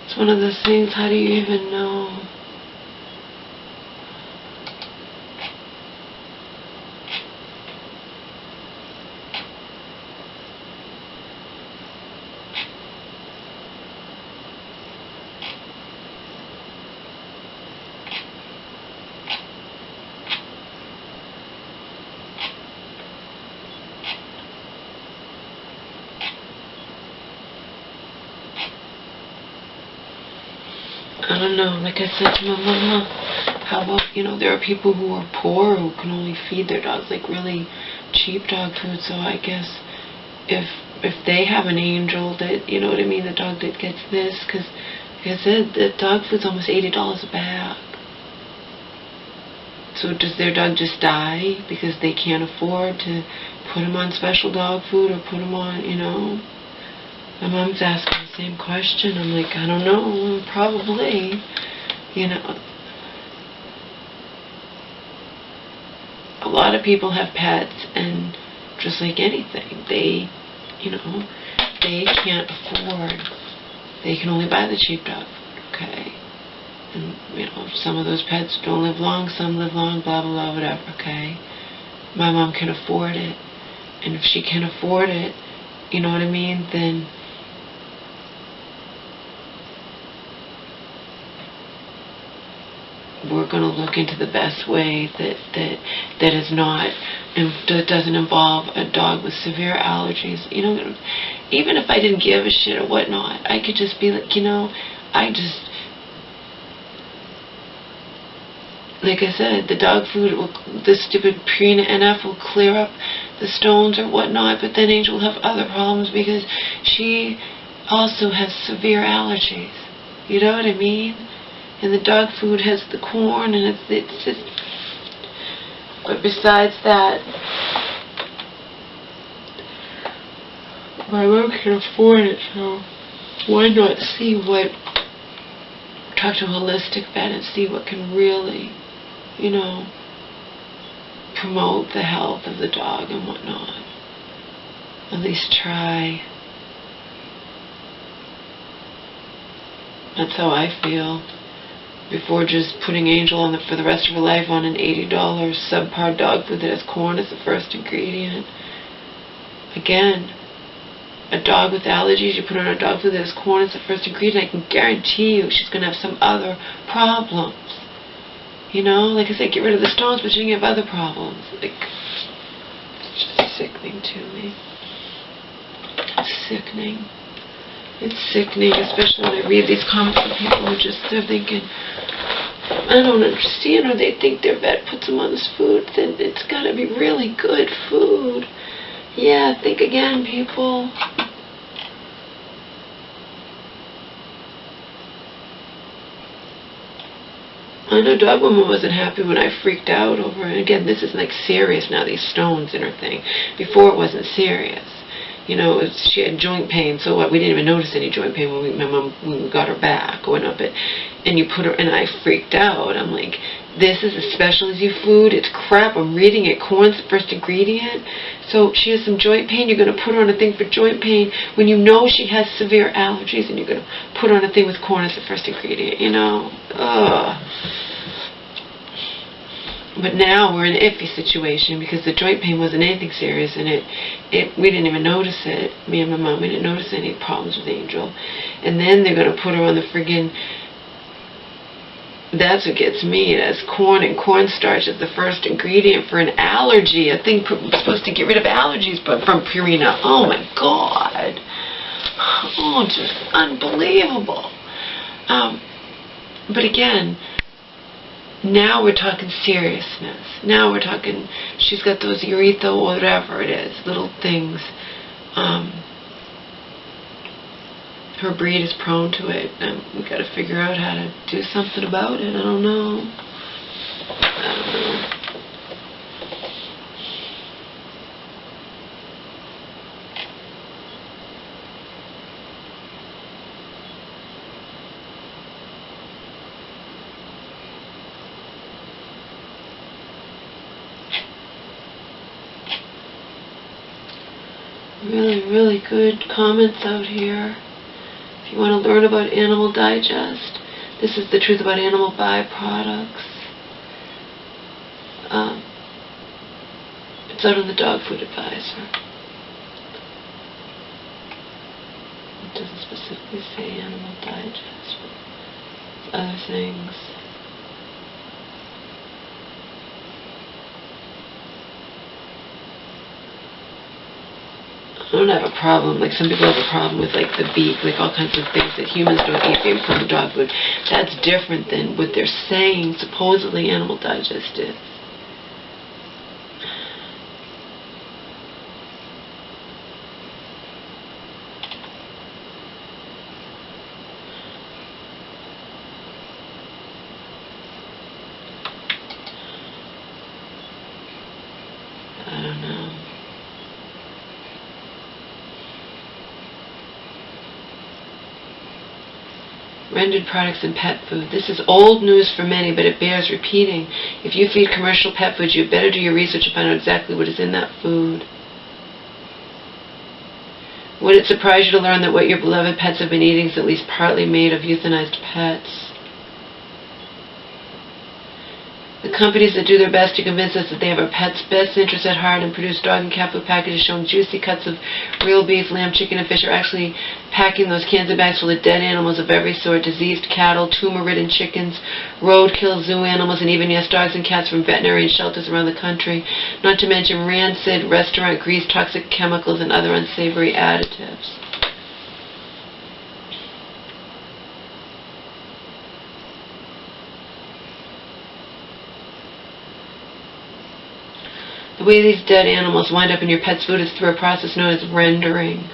It's one of those things, how do you even know? I don't know, like I said to my mama, how about, you know, there are people who are poor who can only feed their dogs like really cheap dog food, so I guess if they have an angel that, you know what I mean, the dog that gets this, because like I said, the dog food's almost $80 a bag. So does their dog just die because they can't afford to put him on special dog food or put him on, you know? My mom's asking the same question. I'm like, I don't know, probably, you know. A lot of people have pets, and just like anything, they, you know, they can't afford, they can only buy the cheap dog food, okay? And, you know, some of those pets don't live long, some live long, blah, blah, blah, whatever, okay? My mom can afford it, and if she can afford it, you know what I mean, then we're going to look into the best way that is not, and that doesn't involve a dog with severe allergies. You know, even if I didn't give a shit or whatnot, I could just be like, you know, like I said, the dog food, the stupid Purina NF will clear up the stones or whatnot, but then Angel will have other problems because she also has severe allergies. You know what I mean? And the dog food has the corn, and it's just, but besides that, my mom can afford it, so why not see what, talk to a holistic vet and see what can really, you know, promote the health of the dog and whatnot. At least try. That's how I feel. Before just putting Angel on for the rest of her life on an $80 subpar dog food that has corn as the first ingredient. Again, a dog with allergies, you put her on a dog food that has corn as the first ingredient, I can guarantee you she's going to have some other problems. You know, like I said, get rid of the stones, but she can have other problems. Like, it's just sickening to me. It's sickening. It's sickening, especially when I read these comments from people who just, they're thinking, I don't understand, or they think their vet puts them on this food, then it's got to be really good food. Yeah, think again, people. I know Dog Woman wasn't happy when I freaked out over it. Again, this is like serious now, these stones in her thing. Before it wasn't serious. You know, she had joint pain, so we didn't even notice any joint pain when we got her back or whatnot. And you put her, and I freaked out. I'm like, this is a specialty food. It's crap. I'm reading it. Corn's the first ingredient. So she has some joint pain. You're going to put her on a thing for joint pain when you know she has severe allergies, and you're going to put her on a thing with corn as the first ingredient. You know, ugh. But now we're in an iffy situation because the joint pain wasn't anything serious, and we didn't even notice it. Me and my mom, we didn't notice any problems with Angel. And then they're going to put her on the friggin', that's what gets me. It has corn and cornstarch as the first ingredient for an allergy. A thing supposed to get rid of allergies, but from Purina. Oh my God. Oh, just unbelievable. But again, now we're talking seriousness. Now we're talking, she's got those urethra or whatever it is, little things. Her breed is prone to it, and we got to figure out how to do something about it. I don't know. I don't know. really, really good comments out here. If you want to learn about Animal Digest, this is the truth about animal byproducts. It's out on the Dog Food Advisor. It doesn't specifically say Animal Digest, but it's other things. I don't have a problem, like some people have a problem with like the beak, like all kinds of things that humans don't eat being from dog food. That's different than what they're saying supposedly Animal Digest is. I don't know. Rendered products in pet food. This is old news for many, but it bears repeating. If you feed commercial pet food, you better do your research and find out exactly what is in that food. Would it surprise you to learn that what your beloved pets have been eating is at least partly made of euthanized pets? The companies that do their best to convince us that they have our pets' best interests at heart and produce dog and cat food packages showing juicy cuts of real beef, lamb, chicken, and fish are actually packing those cans and bags full of dead animals of every sort, diseased cattle, tumor-ridden chickens, roadkill zoo animals, and even, yes, dogs and cats from veterinarian shelters around the country, not to mention rancid restaurant grease, toxic chemicals, and other unsavory additives. The way these dead animals wind up in your pet's food is through a process known as rendering.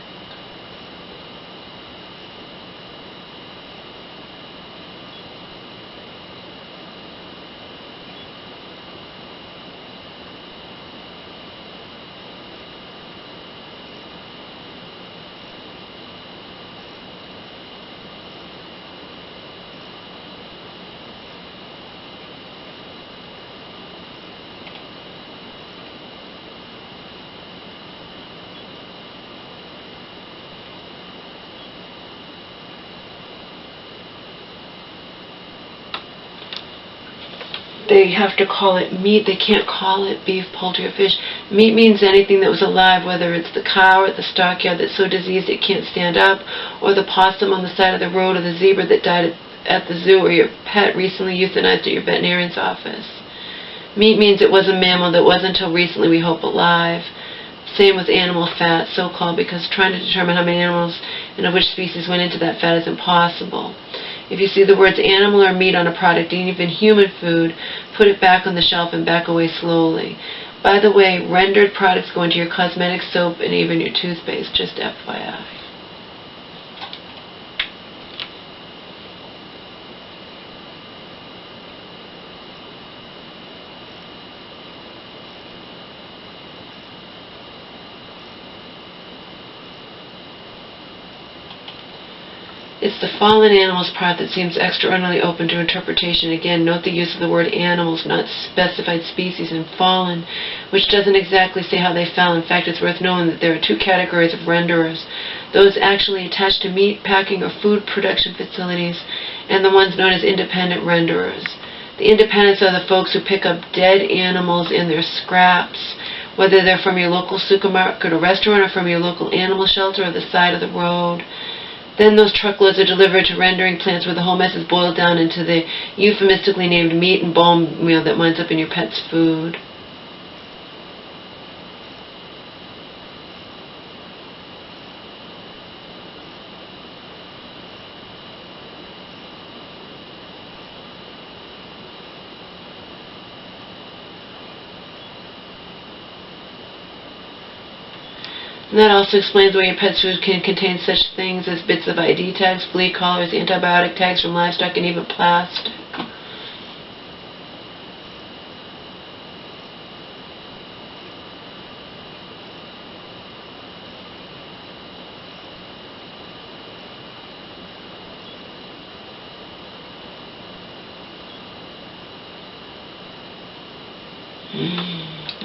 They have to call it meat. They can't call it beef, poultry, or fish. Meat means anything that was alive, whether it's the cow at the stockyard that's so diseased it can't stand up, or the possum on the side of the road, or the zebra that died at the zoo, or your pet recently euthanized at your veterinarian's office. Meat means it was a mammal that was until recently, we hope, alive. Same with animal fat, so-called, because trying to determine how many animals and of which species went into that fat is impossible. If you see the words animal or meat on a product, and even human food, put it back on the shelf and back away slowly. By the way, rendered products go into your cosmetic soap and even your toothpaste, just FYI. It's the fallen animals part that seems extraordinarily open to interpretation. Again, note the use of the word animals, not specified species, and fallen, which doesn't exactly say how they fell. In fact, it's worth knowing that there are two categories of renderers: those actually attached to meat packing or food production facilities, and the ones known as independent renderers. The independents are the folks who pick up dead animals in their scraps, whether they're from your local supermarket or restaurant, or from your local animal shelter or the side of the road. Then those truckloads are delivered to rendering plants where the whole mess is boiled down into the euphemistically named meat and bone meal that winds up in your pet's food. And that also explains why your pet's food can contain such things as bits of ID tags, flea collars, antibiotic tags from livestock, and even plastic.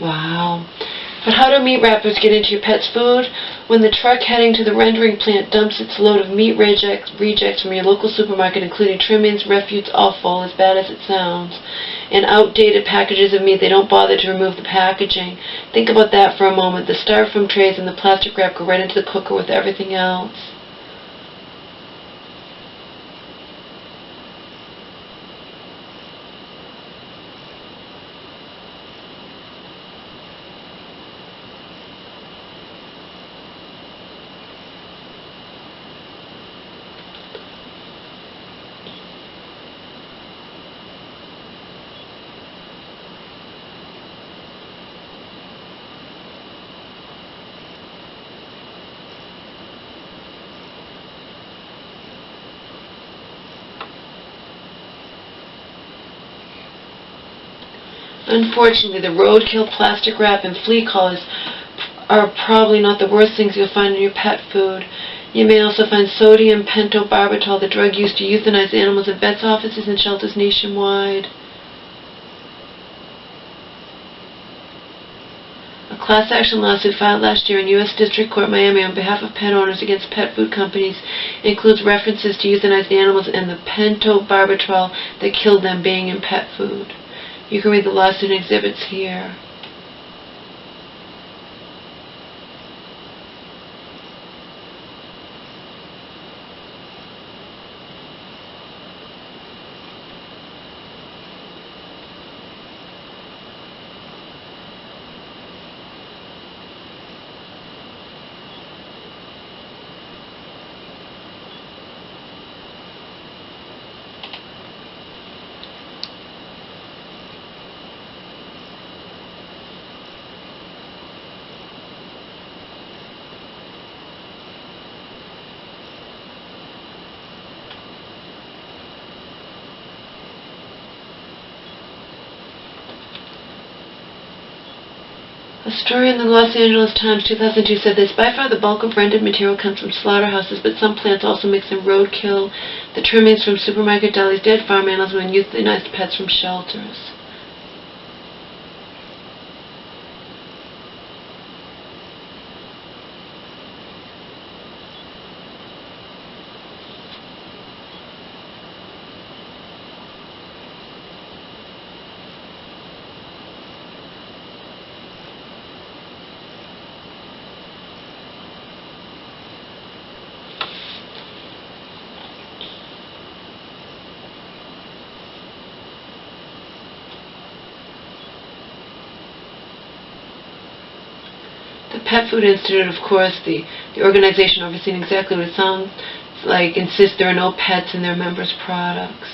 Wow. But how do meat wrappers get into your pet's food? When the truck heading to the rendering plant dumps its load of meat rejects from your local supermarket, including trimmings, refuse, offal, as bad as it sounds, and outdated packages of meat, they don't bother to remove the packaging. Think about that for a moment. The styrofoam trays and the plastic wrap go right into the cooker with everything else. Unfortunately, the roadkill, plastic wrap, and flea collars are probably not the worst things you'll find in your pet food. You may also find sodium pentobarbital, the drug used to euthanize animals in vets' offices and shelters nationwide. A class action lawsuit filed last year in U.S. District Court, Miami, on behalf of pet owners against pet food companies includes references to euthanize the animals and the pentobarbital that killed them being in pet food. You can read the lawsuit exhibits here. A story in the Los Angeles Times 2002 said this: by far the bulk of rendered material comes from slaughterhouses, but some plants also mix in roadkill, the trimmings from supermarket delis, dead farm animals, and euthanized pets from shelters. The Pet Food Institute, of course, the organization overseeing exactly what it sounds like, insists there are no pets in their members' products.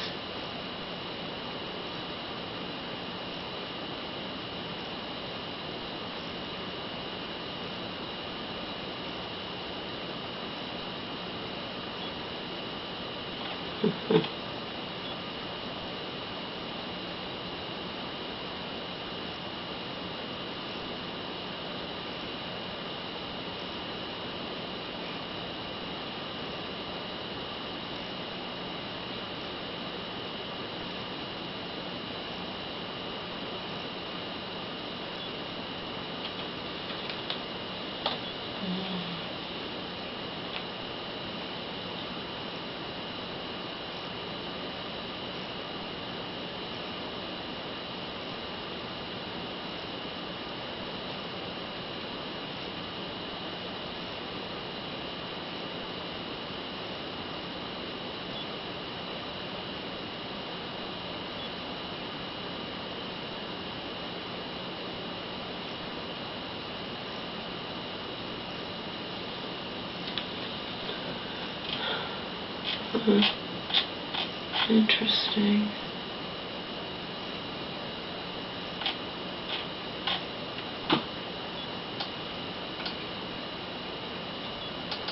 Interesting.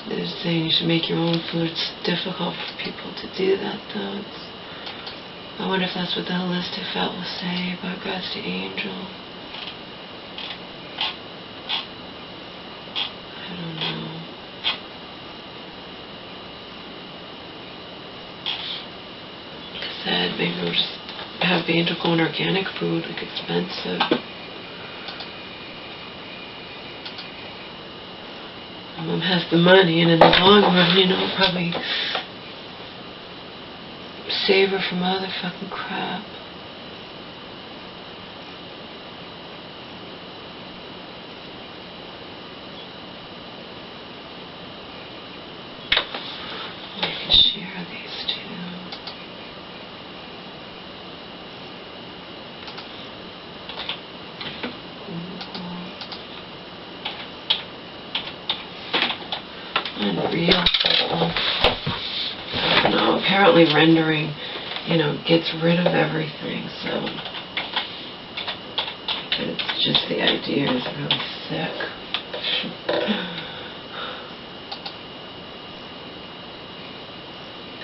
They're saying you should make your own food. It's difficult for people to do that, though. I wonder if that's what the holistic vet will say about God's the angel. I don't know. Said maybe we'll just have the angel go in organic food, like expensive. of them has the money, and in the long run, you know, probably save her from other fucking crap. I can share these two. Unreal. No, apparently rendering, you know, gets rid of everything, so. But it's just the idea is really sick.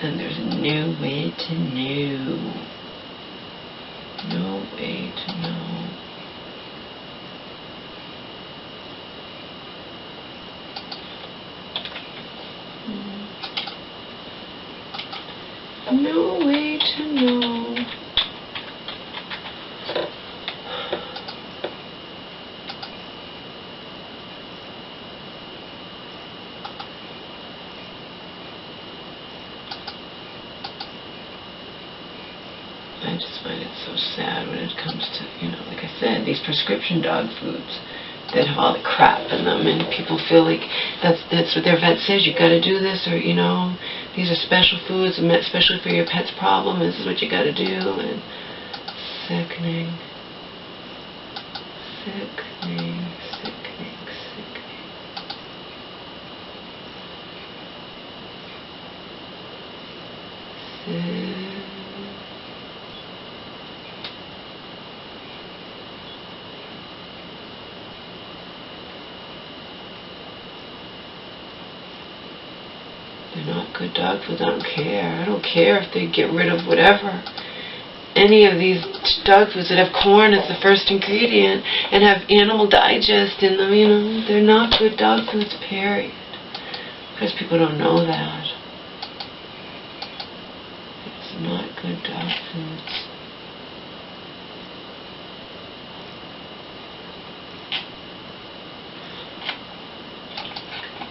And there's no way to know. No way to know. No way to know. I just find it so sad when it comes to, you know, like I said, these prescription dog foods that have all the crap in them, and people feel like that's what their vet says, you got to do this, or, you know, these are special foods, especially for your pet's problem, this is what you got to do, and sickening. Sickening, sickening, sickening. They're not good dog foods. I don't care. I don't care if they get rid of whatever. Any of these dog foods that have corn as the first ingredient and have animal digest in them, you know, they're not good dog foods, period. Because people don't know that. It's not good dog foods.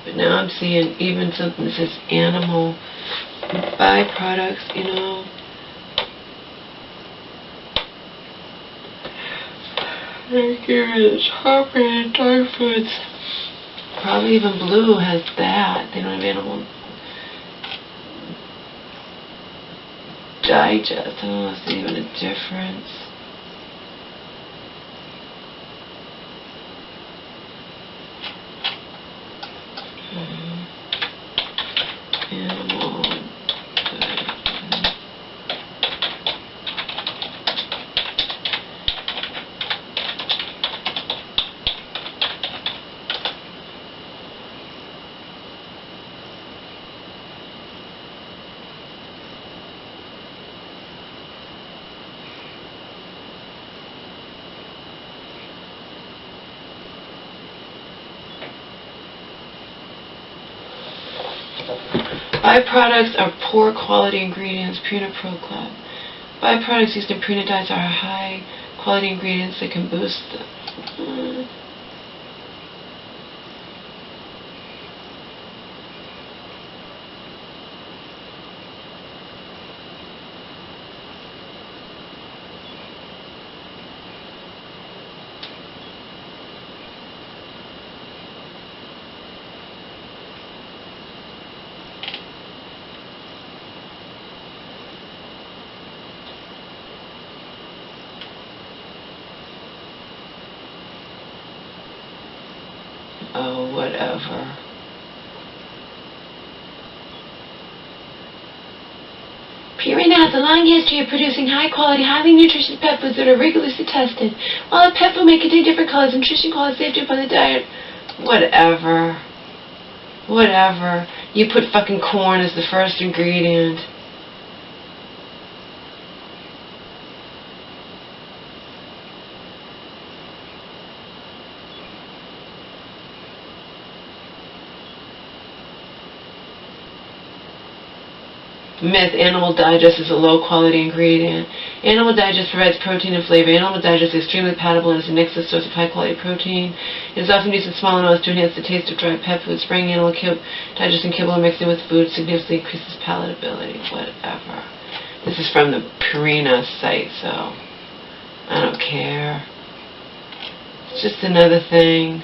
But now I'm seeing even something that says animal byproducts, you know. It's heartburn, dog foods. Probably even Blue has that. They don't have animal digest. I don't know if there's even a difference. Animal digest. Byproducts are poor quality ingredients, Puna Pro Club. Byproducts used in Puna diets are high quality ingredients that can boost the... Oh, whatever. Purina has a long history of producing high-quality, highly nutritious pet foods that are rigorously tested. While a pet food may contain different colors, nutrition quality is safe upon the diet. Whatever. Whatever. You put fucking corn as the first ingredient. Myth, Animal Digest is a low-quality ingredient. Animal Digest provides protein and flavor. Animal Digest is extremely palatable and is an excellent source of high-quality protein. It is often used in small amounts to enhance the taste of dry pet food. Spraying Animal Digest and kibble or mixing with food significantly increases palatability. Whatever. This is from the Purina site, so I don't care. It's just another thing.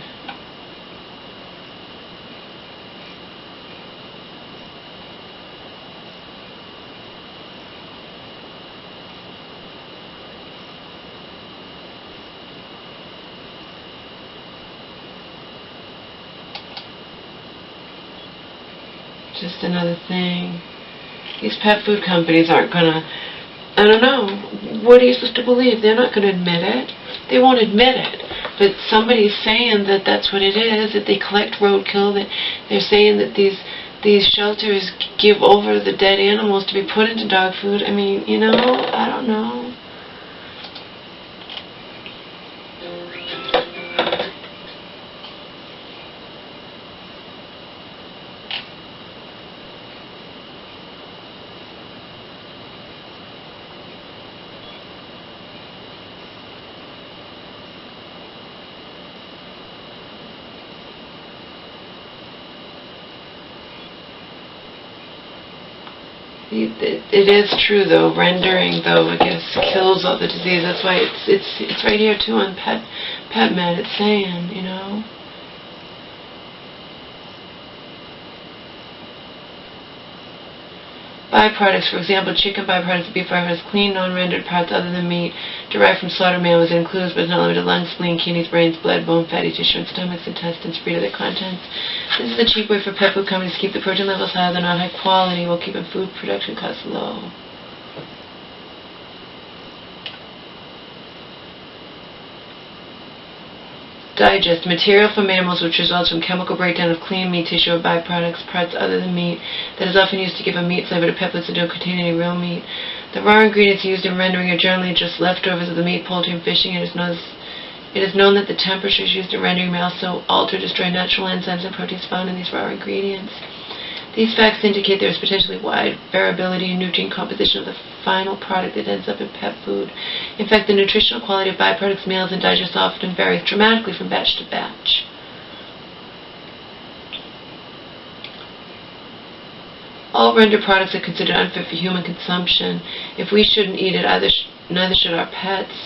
Just another thing. These pet food companies aren't gonna, I don't know, what are you supposed to believe? They're not gonna admit it. They won't admit it. But somebody's saying that that's what it is, that they collect roadkill, that they're saying that these shelters give over the dead animals to be put into dog food. I mean, you know, I don't know. It is true though. Rendering though, I guess, kills all the disease. That's why it's right here too on PetMed. It's saying, you know. Byproducts, for example, chicken byproducts, beef byproducts, clean, non-rendered parts other than meat derived from slaughter mammals. It includes but is not limited to lungs, spleen, kidneys, brains, blood, bone, fatty tissue, and stomachs, intestines, free to their contents. This is a cheap way for pet food companies to keep the protein levels high. They're not high quality while keeping food production costs low. Digest, material for mammals which results from chemical breakdown of clean meat tissue or byproducts, parts other than meat, that is often used to give a meat flavor to pet foods that don't contain any real meat. The raw ingredients used in rendering are generally just leftovers of the meat, poultry, and fishing. It is known that the temperatures used in rendering may also alter, destroy natural enzymes and proteins found in these raw ingredients. These facts indicate there is potentially wide variability in nutrient composition of the final product that ends up in pet food. In fact, the nutritional quality of byproducts, meals, and digests often varies dramatically from batch to batch. All rendered products are considered unfit for human consumption. If we shouldn't eat it, neither should our pets.